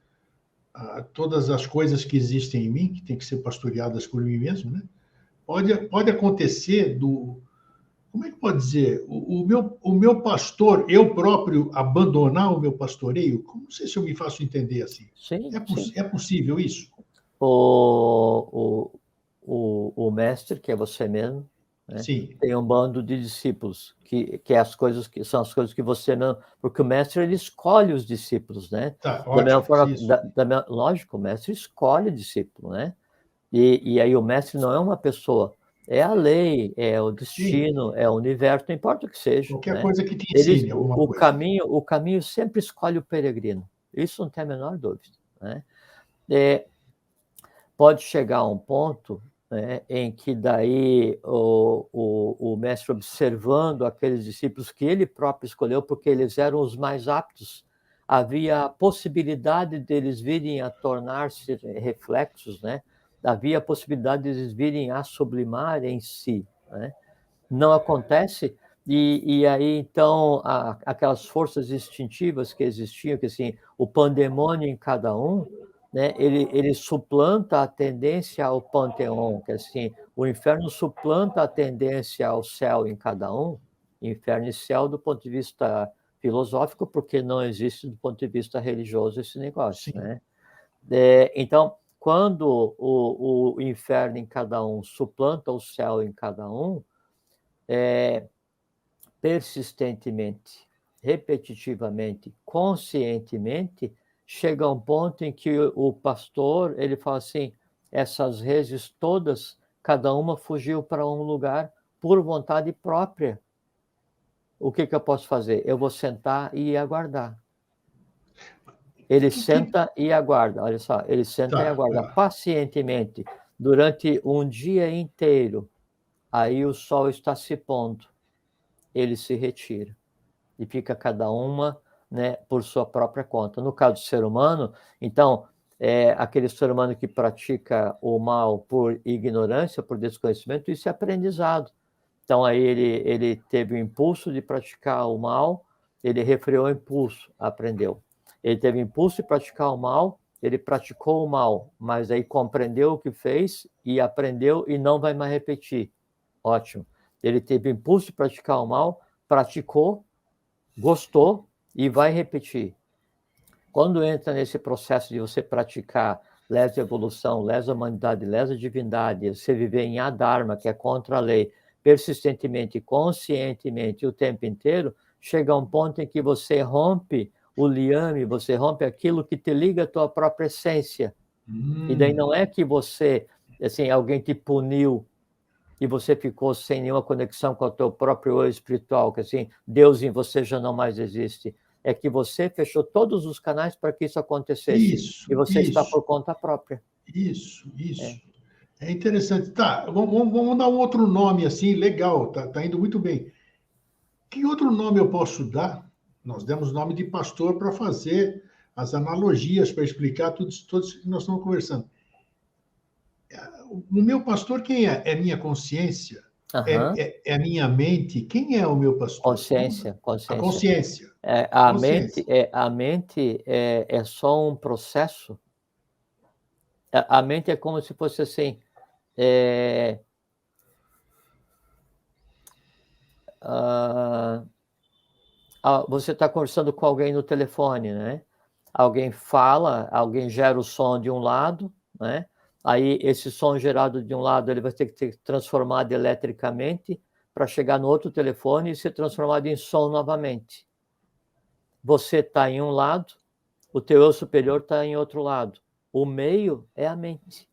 coisas que existem em mim, que tem que ser pastoreadas por mim mesmo, né? Pode acontecer como é que pode dizer? O meu pastor, eu próprio abandonar o meu pastoreio? Não sei se eu me faço entender assim. Sim, sim. É possível isso? O mestre, que é você mesmo, né, Sim. tem um bando de discípulos, que as coisas que são as coisas que você mesmo... Porque o mestre, ele escolhe os discípulos, né? Tá, Da mesma ótimo. forma, lógico, o mestre escolhe o discípulo, né? E aí o mestre não é uma pessoa, é a lei, é o destino, é o universo, não importa o que seja. Qualquer né? coisa que te ensine alguma coisa. O caminho sempre escolhe o peregrino. Isso não tem a menor dúvida. Né? Pode chegar a um ponto, né, em que daí o mestre, observando aqueles discípulos que ele próprio escolheu, porque eles eram os mais aptos, havia a possibilidade deles virem a tornar-se reflexos, né? Havia a possibilidade deles virem a sublimar em si. Né? Não acontece, e aí, então, aquelas forças instintivas que existiam, que assim, o pandemônio em cada um, né, ele suplanta a tendência ao panteão, que assim, o inferno suplanta a tendência ao céu em cada um, inferno e céu do ponto de vista filosófico, porque não existe do ponto de vista religioso esse negócio. Né? Então, quando o inferno em cada um suplanta o céu em cada um, persistentemente, repetitivamente, conscientemente, chega a um ponto em que o pastor, ele fala assim, essas redes todas, cada uma fugiu para um lugar por vontade própria. O que eu posso fazer? Eu vou sentar e aguardar. Ele senta e aguarda, olha só, ele senta e aguarda pacientemente durante um dia inteiro. Aí o sol está se pondo, ele se retira e fica cada uma, né, por sua própria conta. No caso do ser humano, então, aquele ser humano que pratica o mal por ignorância, por desconhecimento, isso é aprendizado. Então, aí ele teve o impulso de praticar o mal, ele refreou o impulso, aprendeu. Ele teve o impulso de praticar o mal, ele praticou o mal, mas aí compreendeu o que fez e aprendeu e não vai mais repetir. Ótimo. Ele teve o impulso de praticar o mal, praticou, gostou e vai repetir. Quando entra nesse processo de você praticar lesa evolução, lesa humanidade, lesa divindade, você viver em adharma, que é contra a lei, persistentemente, conscientemente, o tempo inteiro, chega a um ponto em que você rompe o liame, você rompe aquilo que te liga à tua própria essência. E daí não é que você, assim, alguém te puniu e você ficou sem nenhuma conexão com o teu próprio eu espiritual, que assim, Deus em você já não mais existe. É que você fechou todos os canais para que isso acontecesse. E você está por conta própria. Isso. É interessante. Tá, vamos dar um outro nome assim, legal, tá indo muito bem. Que outro nome eu posso dar? Nós demos nome de pastor para fazer as analogias, para explicar tudo isso que nós estamos conversando. O meu pastor, quem é? É minha consciência? É a minha mente? Quem é o meu pastor? Consciência. A consciência. A mente é só um processo. A mente é como se fosse assim... você está conversando com alguém no telefone, né? Alguém fala, alguém gera o som de um lado, né? Aí esse som gerado de um lado ele vai ter que ser transformado eletricamente para chegar no outro telefone e ser transformado em som novamente. Você está em um lado, o teu eu superior está em outro lado. O meio é a mente.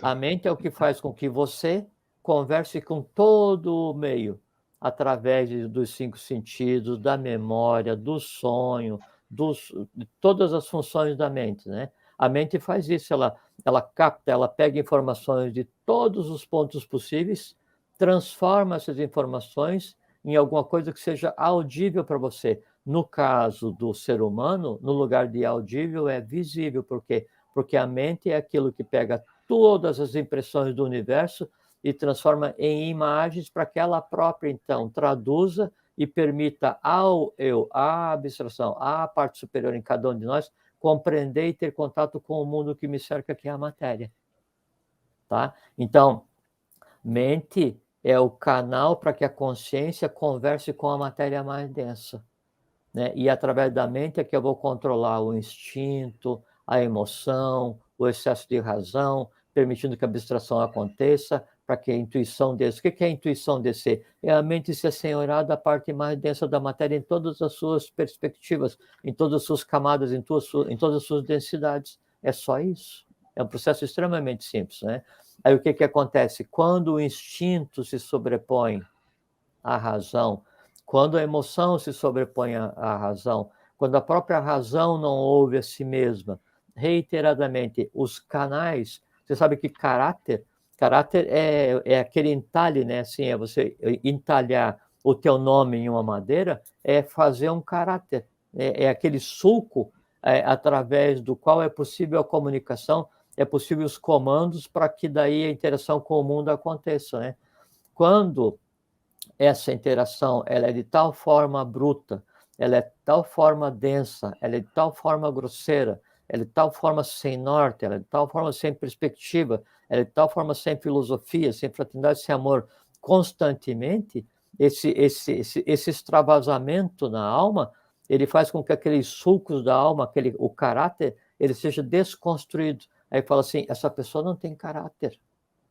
A mente é o que faz com que você converse com todo o meio, através dos 5 sentidos, da memória, do sonho, de todas as funções da mente, né? A mente faz isso, ela capta, ela pega informações de todos os pontos possíveis, transforma essas informações em alguma coisa que seja audível para você. No caso do ser humano, no lugar de audível é visível, porque a mente é aquilo que pega todas as impressões do universo e transforma em imagens para que ela própria, então, traduza e permita ao eu, à abstração, à parte superior em cada um de nós, compreender e ter contato com o mundo que me cerca, que é a matéria. Tá? Então, mente é o canal para que a consciência converse com a matéria mais densa. Né? E através da mente é que eu vou controlar o instinto, a emoção, o excesso de razão, permitindo que a abstração aconteça, para que a intuição desça. O que é a intuição descer? É a mente se assenhorar da parte mais densa da matéria em todas as suas perspectivas, em todas as suas camadas, em todas as suas densidades. É só isso. É um processo extremamente simples. Né? Aí o que acontece? Quando o instinto se sobrepõe à razão, quando a emoção se sobrepõe à razão, quando a própria razão não ouve a si mesma, reiteradamente, os canais, você sabe que caráter é aquele entalhe, né? Assim, é você entalhar o teu nome em uma madeira, é fazer um caráter, é aquele sulco através do qual é possível a comunicação, é possível os comandos para que daí a interação com o mundo aconteça, né? Quando essa interação ela é de tal forma bruta, ela é de tal forma densa, ela é de tal forma grosseira, ela é de tal forma sem norte, ela é de tal forma sem perspectiva, ela é de tal forma sem filosofia, sem fraternidade, sem amor, constantemente, esse extravasamento na alma, ele faz com que aqueles sulcos da alma, o caráter, ele seja desconstruído. Aí fala assim, essa pessoa não tem caráter.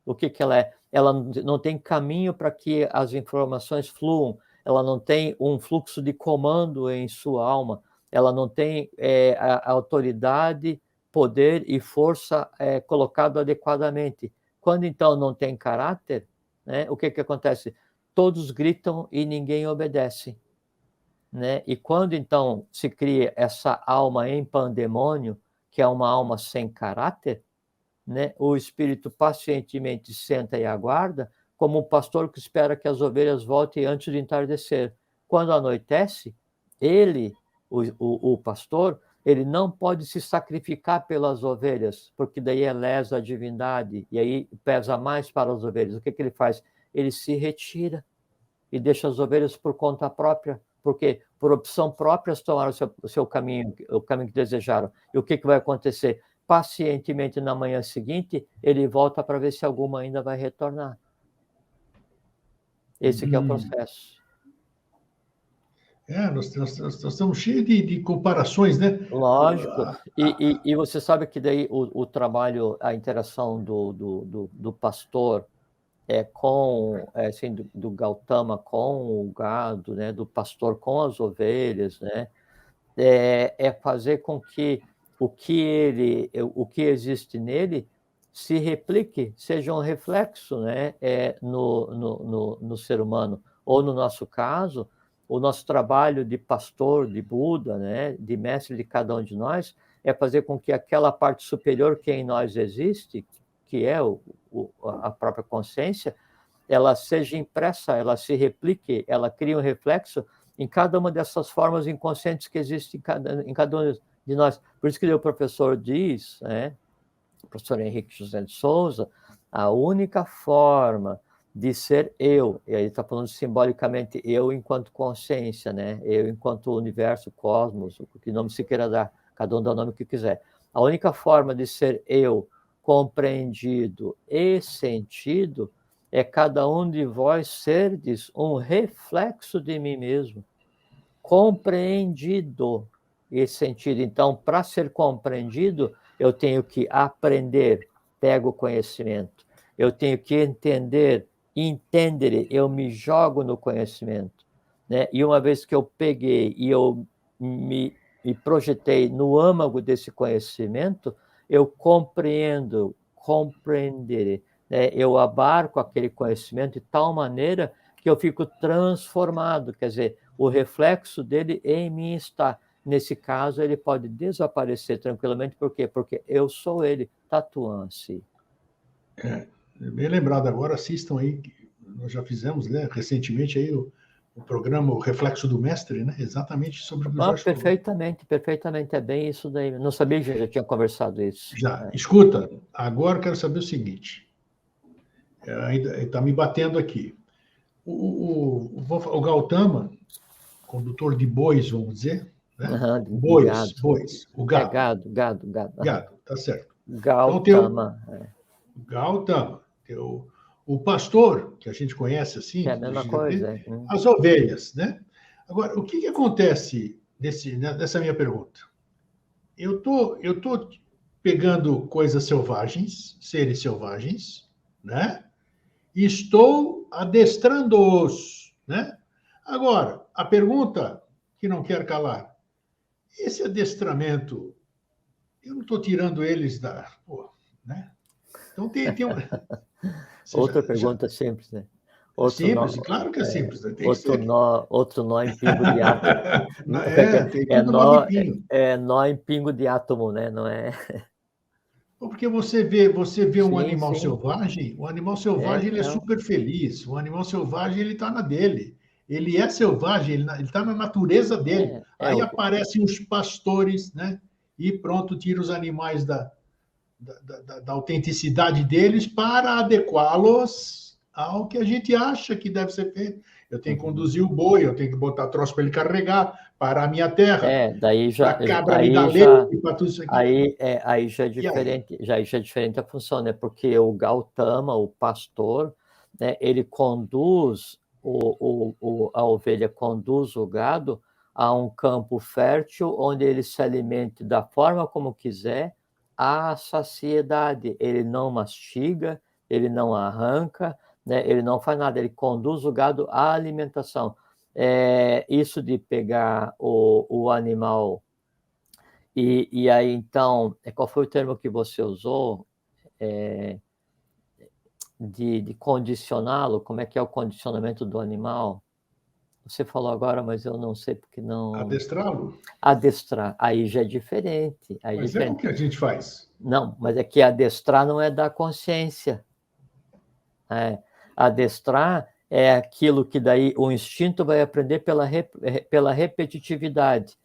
O que ela é? Ela não tem caminho para que as informações fluam, ela não tem um fluxo de comando em sua alma, ela não tem a autoridade, poder e força colocado adequadamente. Quando então não tem caráter, né, o que acontece? Todos gritam e ninguém obedece. Né? E quando então se cria essa alma em pandemônio, que é uma alma sem caráter, né? O espírito pacientemente senta e aguarda, como um pastor que espera que as ovelhas voltem antes de entardecer. Quando anoitece, ele, o pastor, ele não pode se sacrificar pelas ovelhas, porque daí é lesa a divindade, e aí pesa mais para as ovelhas. O que ele faz? Ele se retira e deixa as ovelhas por conta própria, porque por opção própria tomaram o seu caminho, o caminho que desejaram. E o que vai acontecer? Pacientemente, na manhã seguinte, ele volta para ver se alguma ainda vai retornar. Esse que é o processo. Nós estamos cheios de comparações, né? Lógico. E você sabe que daí o trabalho, a interação do pastor assim, do Gautama com o gado, né? Do pastor com as ovelhas, né? Fazer com que o que existe nele se replique, seja um reflexo, né, no ser humano. Ou, no nosso caso, o nosso trabalho de pastor, de Buda, né, de mestre de cada um de nós, é fazer com que aquela parte superior que em nós existe, que é a própria consciência, ela seja impressa, ela se replique, ela crie um reflexo em cada uma dessas formas inconscientes que existem em cada um de nós. Por isso que o professor diz, né, o professor Henrique José de Souza, a única forma de ser eu, e aí está falando simbolicamente eu enquanto consciência, né, eu enquanto universo, cosmos, o que nome se queira dar, cada um dá o nome que quiser. A única forma de ser eu compreendido e sentido é cada um de vós serdes um reflexo de mim mesmo, compreendido esse sentido. Então, para ser compreendido, eu tenho que aprender, pego o conhecimento. Eu tenho que entender, entender, eu me jogo no conhecimento. Né? E uma vez que eu peguei e eu me projetei no âmago desse conhecimento, eu compreendo, compreenderei. eu abarco aquele conhecimento de tal maneira que eu fico transformado, quer dizer, o reflexo dele em mim está. Nesse caso, ele pode desaparecer tranquilamente, por quê? Porque eu sou ele, Tatuan-se. Bem lembrado agora, assistam aí, nós já fizemos, né, recentemente aí o programa O Reflexo do Mestre, né, exatamente sobre o que o Jorge falou. Perfeitamente, é bem isso daí. Não sabia que já tinha conversado isso. Já. Escuta, agora eu quero saber o seguinte, ainda está me batendo aqui. O Gautama, condutor de bois, vamos dizer, né? Bois, o gado. Gado. Tá certo. Gautama. Então, Gautama, o pastor, que a gente conhece assim, que é a mesma coisa. As ovelhas, né? Agora, o que acontece nessa minha pergunta? Eu tô pegando coisas selvagens, seres selvagens, né? E estou adestrando-os, né? Agora, a pergunta que não quer calar: esse adestramento, eu não estou tirando eles da. Pô, né? Então tem uma. Outra pergunta simples, né? Simples, claro que é simples. Né? Outro nó em pingo de átomo. Tem tudo nó de pingo. É nó em pingo de átomo, né? Não é? Porque você vê um animal selvagem, o animal selvagem ele é super feliz, o animal selvagem ele está na dele. Ele é selvagem, ele está na natureza dele. Aí aparecem os pastores, né? E pronto, tira os animais da autenticidade deles para adequá-los ao que a gente acha que deve ser feito. Eu tenho que conduzir o boi, eu tenho que botar troço para ele carregar, para a minha terra. Daí já. A cabra me dá leite, para tudo isso aqui. Aí já é diferente, já é diferente a função, né? Porque o Gautama, o pastor, né, ele conduz a ovelha conduz o gado a um campo fértil onde ele se alimente da forma como quiser, à saciedade. Ele não mastiga, ele não arranca, né? Ele não faz nada, ele conduz o gado à alimentação. Isso de pegar o animal e aí, então, qual foi o termo que você usou? De condicioná-lo? Como é que é o condicionamento do animal? Você falou agora, mas eu não sei porque não... Adestrá-lo? Adestrar. Aí já é diferente. Mas é o que a gente faz. Não, mas é que adestrar não é da consciência. Adestrar é aquilo que daí o instinto vai aprender pela repetitividade.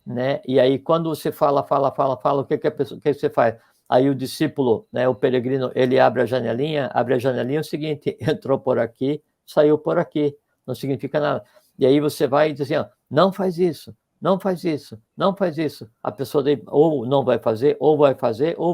Né? E aí, quando você fala, o que você faz? Aí o discípulo, né, o peregrino, ele abre a janelinha, é o seguinte: entrou por aqui, saiu por aqui, não significa nada. E aí você vai e diz assim: ó, não faz isso, não faz isso, não faz isso. A pessoa daí, ou não vai fazer, ou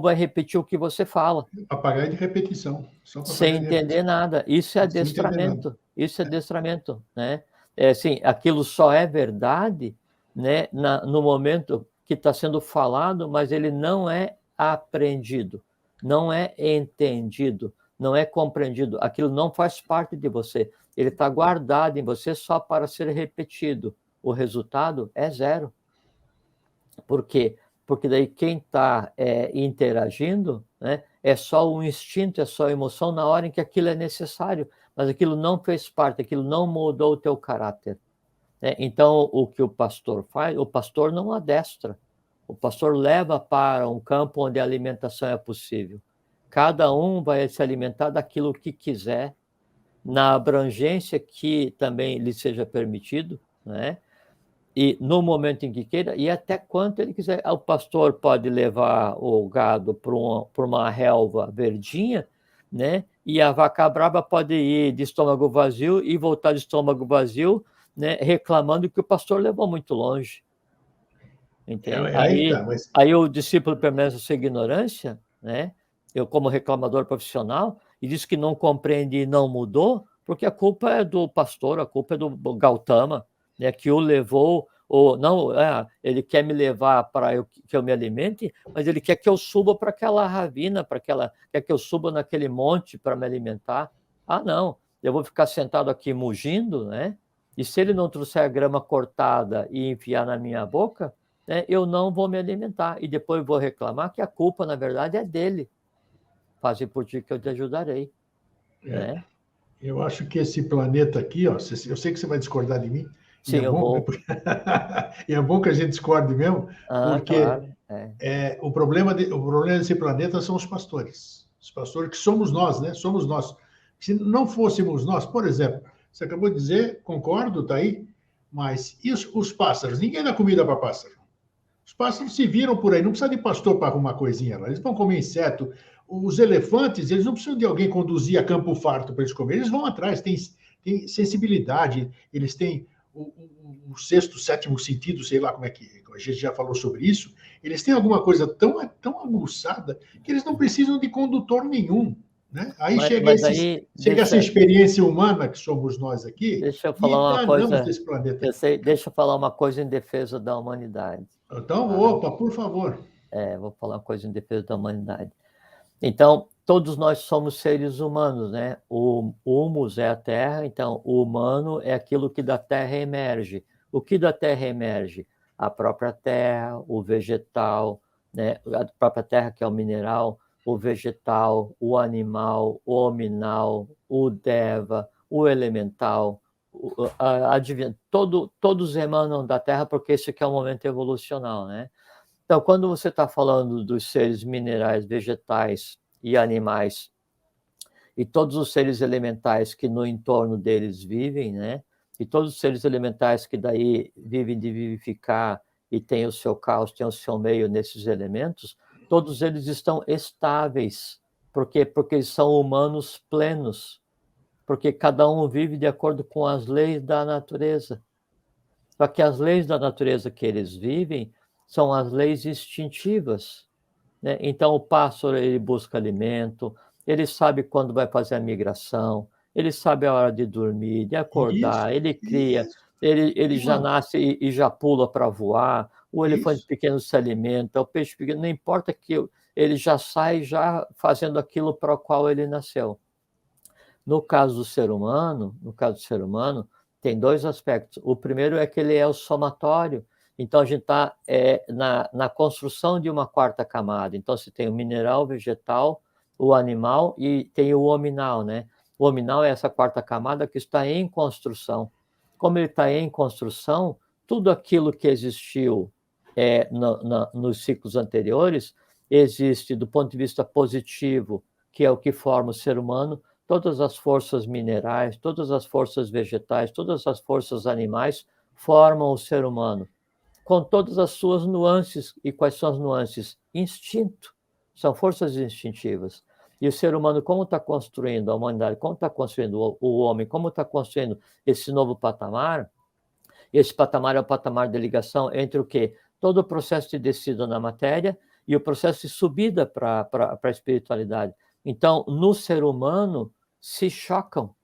vai repetir o que você fala. Papagaio de repetição. Sem entender nada. Isso é adestramento. Isso é adestramento, né? Assim, aquilo só é verdade, né, no momento que está sendo falado, mas ele não é aprendido, não é entendido, não é compreendido. Aquilo não faz parte de você. Ele está guardado em você só para ser repetido. O resultado é zero. Por quê? Porque daí quem está interagindo, né, é só o instinto, é só a emoção na hora em que aquilo é necessário, mas aquilo não fez parte, aquilo não mudou o teu caráter. Então, o que o pastor faz, o pastor não adestra, o pastor leva para um campo onde a alimentação é possível. Cada um vai se alimentar daquilo que quiser, na abrangência que também lhe seja permitido, né? E no momento em que queira, e até quanto ele quiser. O pastor pode levar o gado para uma relva verdinha, né? E a vaca brava pode ir de estômago vazio e voltar de estômago vazio, né? Reclamando que o pastor levou muito longe. Entende? Aí o discípulo permanece a sua ignorância, né? Eu, como reclamador profissional, e diz que não compreende e não mudou, porque a culpa é do pastor, a culpa é do Gautama, né, que o levou, ou não, ele quer me levar para que eu me alimente, mas ele quer que eu suba para aquela ravina, quer que eu suba naquele monte para me alimentar. Não, eu vou ficar sentado aqui mugindo, né? E se ele não trouxer a grama cortada e enfiar na minha boca, né, eu não vou me alimentar. E depois vou reclamar que a culpa, na verdade, é dele. Faze por ti que eu te ajudarei. né? Eu acho que esse planeta aqui, ó, eu sei que você vai discordar de mim, e Sim, é eu bom, vou. e é bom que a gente discorde mesmo, porque Claro. É. o problema desse planeta são os pastores. Os pastores que somos nós, né? Somos nós. Se não fôssemos nós, por exemplo, você acabou de dizer, concordo, tá aí, mas e os pássaros? Ninguém dá comida para pássaro. Os pássaros se viram por aí, não precisa de pastor para arrumar coisinha lá. Eles vão comer inseto. Os elefantes, eles não precisam de alguém conduzir a campo farto para eles comer. Eles vão atrás, têm sensibilidade, eles têm o sexto, sétimo sentido, sei lá como é que a gente já falou sobre isso. Eles têm alguma coisa tão aguçada que eles não precisam de condutor nenhum. Né? Aí Mas aí, chega essa experiência humana que somos nós aqui deixa eu e falar uma danamos coisa. desse planeta Eu aqui. sei, deixa eu falar uma coisa em defesa da humanidade. Então, Tá? opa, por favor. Vou falar uma coisa em defesa da humanidade. Então, todos nós somos seres humanos, né? O humus é a terra, então o humano é aquilo que da terra emerge. O que da terra emerge? A própria terra, o vegetal, né? A própria terra que é o mineral, o vegetal, o animal, o hominal, o deva, o elemental, todos emanam da terra porque esse aqui é o momento evolucional, né? Então, quando você está falando dos seres minerais, vegetais e animais, e todos os seres elementais que no entorno deles vivem, né? E todos os seres elementais que daí vivem de vivificar e têm o seu caos, têm o seu meio nesses elementos, todos eles estão estáveis. Por quê? Porque eles são humanos plenos. Porque cada um vive de acordo com as leis da natureza. Só que as leis da natureza que eles vivem são as leis instintivas, né? Então, o pássaro ele busca alimento, ele sabe quando vai fazer a migração, ele sabe a hora de dormir, de Isso, acordar, ele cria, isso. ele já Igual. nasce e já pula para voar, o elefante Isso. pequeno se alimenta, o peixe pequeno, não importa que ele já sai já fazendo aquilo para o qual ele nasceu. No caso do ser humano, tem dois aspectos. O primeiro é que ele é o somatório. Então, a gente está na construção de uma quarta camada. Então, você tem o mineral, o vegetal, o animal e tem o hominal, né? O hominal é essa quarta camada que está em construção. Como ele está em construção, tudo aquilo que existiu nos ciclos anteriores existe do ponto de vista positivo, que é o que forma o ser humano, todas as forças minerais, todas as forças vegetais, todas as forças animais formam o ser humano, com todas as suas nuances. E quais são as nuances? Instinto, são forças instintivas. E o ser humano, como está construindo a humanidade, como está construindo o homem, como está construindo esse novo patamar, esse patamar é o patamar de ligação entre o quê? Todo o processo de descida na matéria e o processo de subida para a espiritualidade. Então, no ser humano, se chocam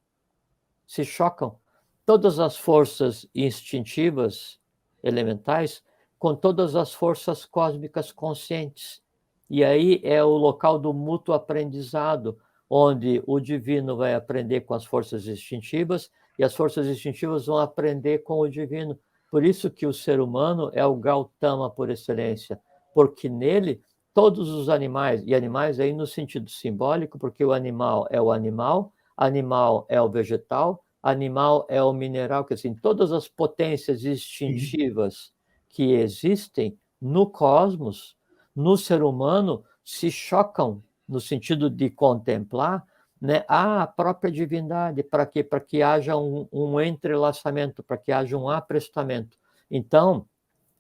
todas as forças instintivas elementais com todas as forças cósmicas conscientes. E aí é o local do mútuo aprendizado, onde o divino vai aprender com as forças instintivas e as forças instintivas vão aprender com o divino. Por isso que o ser humano é o Gautama por excelência, porque nele todos os animais, e animais aí no sentido simbólico, porque o animal é o vegetal, animal é o mineral, que assim, todas as potências instintivas que existem no cosmos, no ser humano, se chocam no sentido de contemplar, né, a própria divindade, para quê? Para que haja um entrelaçamento, para que haja um aprestamento. Então,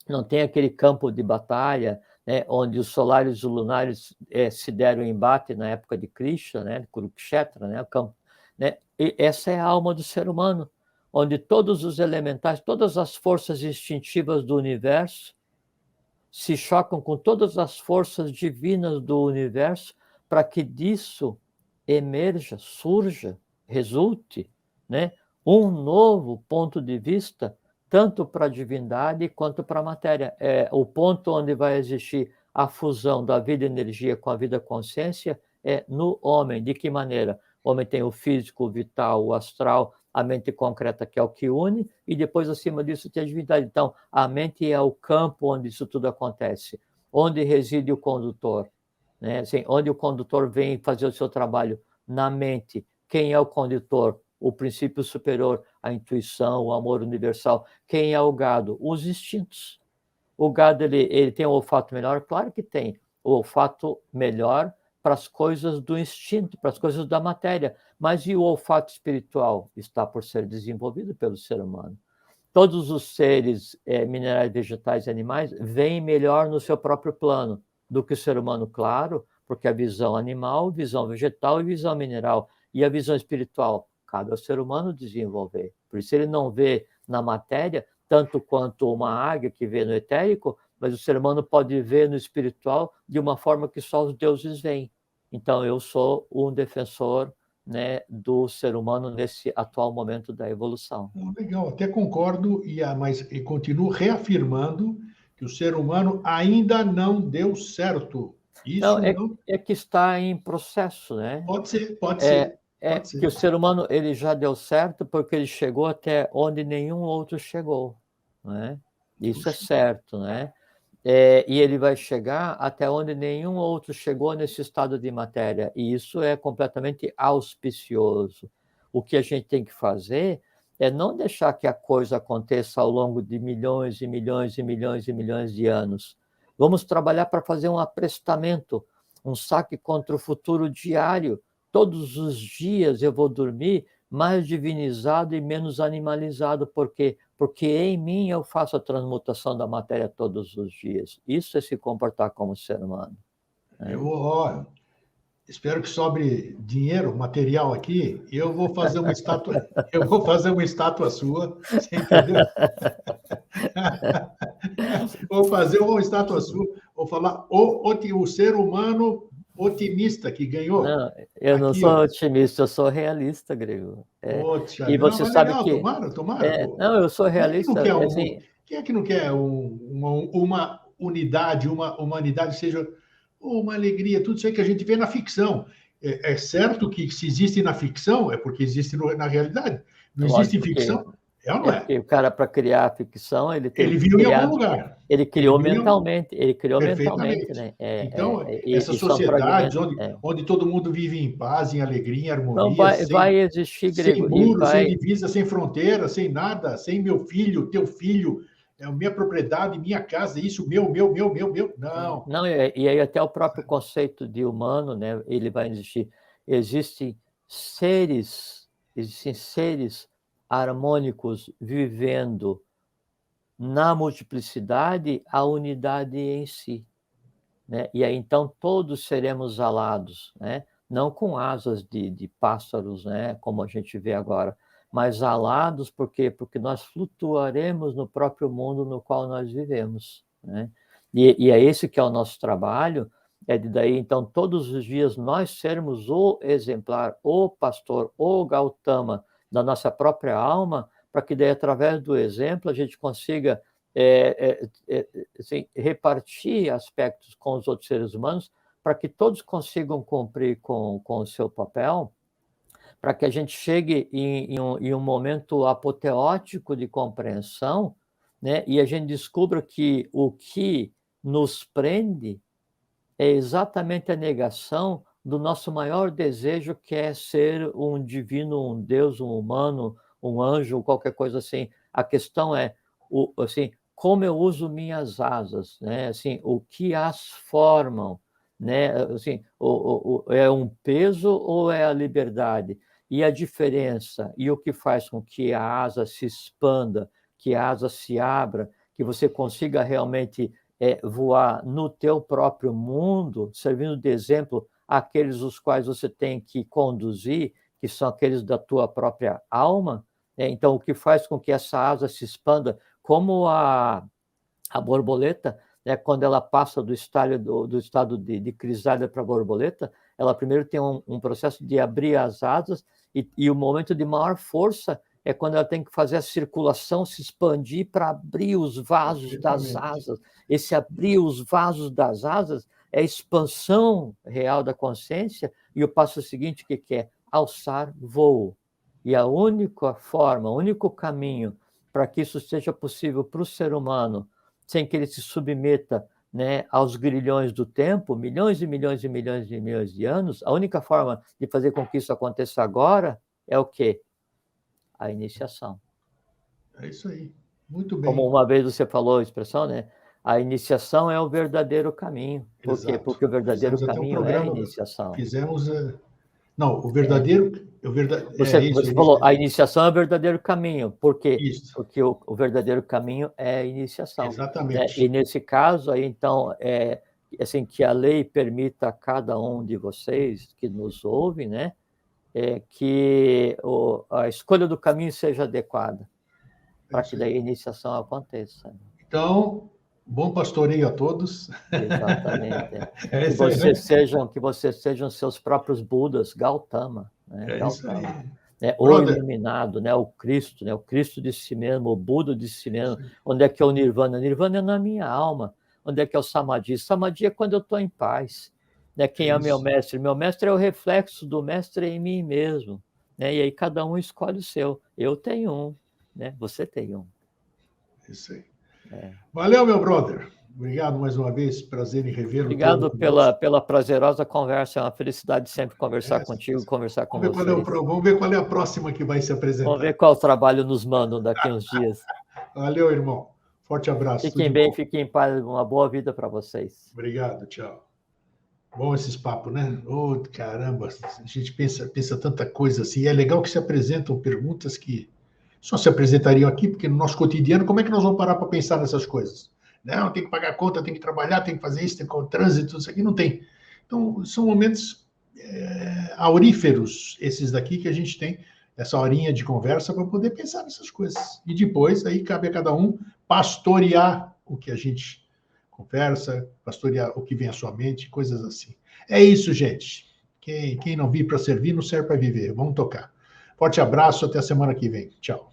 não tem aquele campo de batalha, né, onde os solares e os lunares se deram embate na época de Krishna, né, de Kurukshetra, né, o campo, né, e essa é a alma do ser humano, onde todos os elementais, todas as forças instintivas do universo se chocam com todas as forças divinas do universo para que disso emerja, surja, resulte, né, um novo ponto de vista, tanto para a divindade quanto para a matéria. É o ponto onde vai existir a fusão da vida-energia com a vida-consciência é no homem. De que maneira? O homem tem o físico, o vital, o astral, a mente concreta, que é o que une, e depois, acima disso, tem a divindade. Então, a mente é o campo onde isso tudo acontece, onde reside o condutor, né? Assim, onde o condutor vem fazer o seu trabalho na mente, Quem é o condutor? O princípio superior, a intuição, o amor universal. Quem é o gado? Os instintos. O gado, ele tem um olfato melhor? Claro que tem. O olfato melhor para as coisas do instinto, para as coisas da matéria. Mas e o olfato espiritual? Está por ser desenvolvido pelo ser humano. Todos os seres minerais, vegetais e animais veem melhor no seu próprio plano do que o ser humano, claro, porque a visão animal, visão vegetal e visão mineral. E a visão espiritual, cabe ao ser humano desenvolver. Por isso ele não vê na matéria tanto quanto uma águia que vê no etérico, mas o ser humano pode ver no espiritual de uma forma que só os deuses veem. Então eu sou um defensor, né, do ser humano nesse atual momento da evolução. Legal, até concordo, mas continuo reafirmando que o ser humano ainda não deu certo. Não, Isso não é que está em processo, né? pode ser, pode É, ser, é pode que o ser. ser humano ele já deu certo porque ele chegou até onde nenhum outro chegou, né? Isso é Puxa, certo, né? E ele vai chegar até onde nenhum outro chegou nesse estado de matéria, e isso é completamente auspicioso. O que a gente tem que fazer é não deixar que a coisa aconteça ao longo de milhões e milhões e milhões e milhões de anos. Vamos trabalhar para fazer um aprestamento, um saque contra o futuro diário. Todos os dias eu vou dormir mais divinizado e menos animalizado, porque em mim eu faço a transmutação da matéria todos os dias. Isso é se comportar como ser humano, né? Espero que sobre dinheiro, material aqui, eu vou fazer uma estátua, eu vou fazer uma estátua sua, você entendeu? Vou fazer uma estátua sua, vou falar o ser humano otimista que ganhou. Não, eu não Aqui, sou ó. otimista, eu sou realista, Grego. Poxa, E não, você mas sabe legal, que... tomara, pô. não, eu sou Quem é que não realista, quer assim... quem é que não quer uma unidade, uma humanidade, seja uma alegria, tudo isso aí que a gente vê na ficção. É certo que se existe na ficção, é porque existe na realidade. Não existe em Lógico que ficção, é ou não é é? porque o cara, para criar a ficção, ele teve Ele que viu em algum criar... lugar. Ele Ele criou viu mentalmente, perfeitamente. né? Então, E essas são sociedades fragmentos. onde todo mundo vive em paz, em alegria, em Não harmonia, vai existir, sem Grego, e muros, sem vai... divisa, sem fronteira, sem nada, sem meu filho, teu filho, é minha propriedade, minha casa, isso, meu. Não. Não, e aí até o próprio conceito de humano, né, ele vai existir. Existem existem seres harmônicos vivendo na multiplicidade a unidade em si, né? E aí então todos seremos alados, né? Não com asas de pássaros, né? Como a gente vê agora, mas alados porque nós flutuaremos no próprio mundo no qual nós vivemos, né? E é esse que é o nosso trabalho, é de daí então todos os dias nós sermos o exemplar, o pastor, o Gautama da nossa própria alma, para que daí através do exemplo a gente consiga assim, repartir aspectos com os outros seres humanos para que todos consigam cumprir com o seu papel, para que a gente chegue em um momento apoteótico de compreensão, né? E a gente descubra que o que nos prende é exatamente a negação do nosso maior desejo, que é ser um divino, um Deus, um humano, um anjo, qualquer coisa assim. A questão é, assim, como eu uso minhas asas, né? Assim, o que as formam, né? Assim, é um peso ou é a liberdade? E a diferença, e o que faz com que a asa se expanda, que a asa se abra, que você consiga realmente voar no teu próprio mundo, servindo de exemplo àqueles os quais você tem que conduzir, que são aqueles da tua própria alma. Então, o que faz com que essa asa se expanda, como a borboleta, né, quando ela passa do estado de crisálida para a borboleta, ela primeiro tem um processo de abrir as asas, e o momento de maior força é quando ela tem que fazer a circulação se expandir para abrir os vasos das Perfeitamente. asas. Esse abrir os vasos das asas é a expansão real da consciência, e o passo seguinte, o que é? Alçar voo. E a única forma, o único caminho para que isso seja possível para o ser humano, sem que ele se submeta né, aos grilhões do tempo, milhões e milhões e milhões e milhões de anos, a única forma de fazer com que isso aconteça agora é o quê? A iniciação. É isso aí. Muito bem. Como uma vez você falou a expressão, né? A iniciação é o verdadeiro caminho. Por quê? Porque o verdadeiro caminho é a iniciação. Fizemos... Não, o verdadeiro... Você falou, a iniciação é o verdadeiro caminho. Por quê? Isso. Porque o verdadeiro caminho é a iniciação. Exatamente. Né? E nesse caso, aí, então, assim, que a lei permita a cada um de vocês que nos ouve, né? Que a escolha do caminho seja adequada, para que daí a iniciação aconteça. Então, bom pastoreio a todos. Exatamente. Que vocês sejam seus próprios Budas, Gautama. Né? Gautama. O iluminado, né? O Cristo, né? O Cristo de si mesmo, o Buda de si mesmo. Onde é que é o Nirvana? Nirvana é na minha alma. Onde é que é o Samadhi? Samadhi é quando eu estou em paz. Né? Quem é meu mestre? Meu mestre é o reflexo do mestre em mim mesmo. Né? E aí cada um escolhe o seu. Eu tenho um, né? Você tem um. Isso aí. Valeu, meu brother. Obrigado mais uma vez. Prazer em revê-lo. Obrigado pela prazerosa conversa. É uma felicidade sempre conversar contigo, conversar com vocês. Vamos ver qual é a próxima que vai se apresentar. Vamos ver qual trabalho nos mandam daqui a uns dias. Valeu, irmão. Forte abraço. Fiquem bem, fiquem em paz. Uma boa vida para vocês. Obrigado, tchau. Bom esses papos, né? Oh, caramba, a gente pensa tanta coisa assim. E é legal que se apresentam perguntas que só se apresentariam aqui, porque no nosso cotidiano, como é que nós vamos parar para pensar nessas coisas? Não, tem que pagar conta, tem que trabalhar, tem que fazer isso, tem que o trânsito, isso aqui não tem. Então, são momentos auríferos, esses daqui, que a gente tem essa horinha de conversa para poder pensar nessas coisas. E depois, aí cabe a cada um pastorear o que a gente conversa, pastorear o que vem à sua mente, coisas assim. É isso, gente. Quem não vive para servir, não serve para viver. Vamos tocar. Forte abraço, até a semana que vem. Tchau.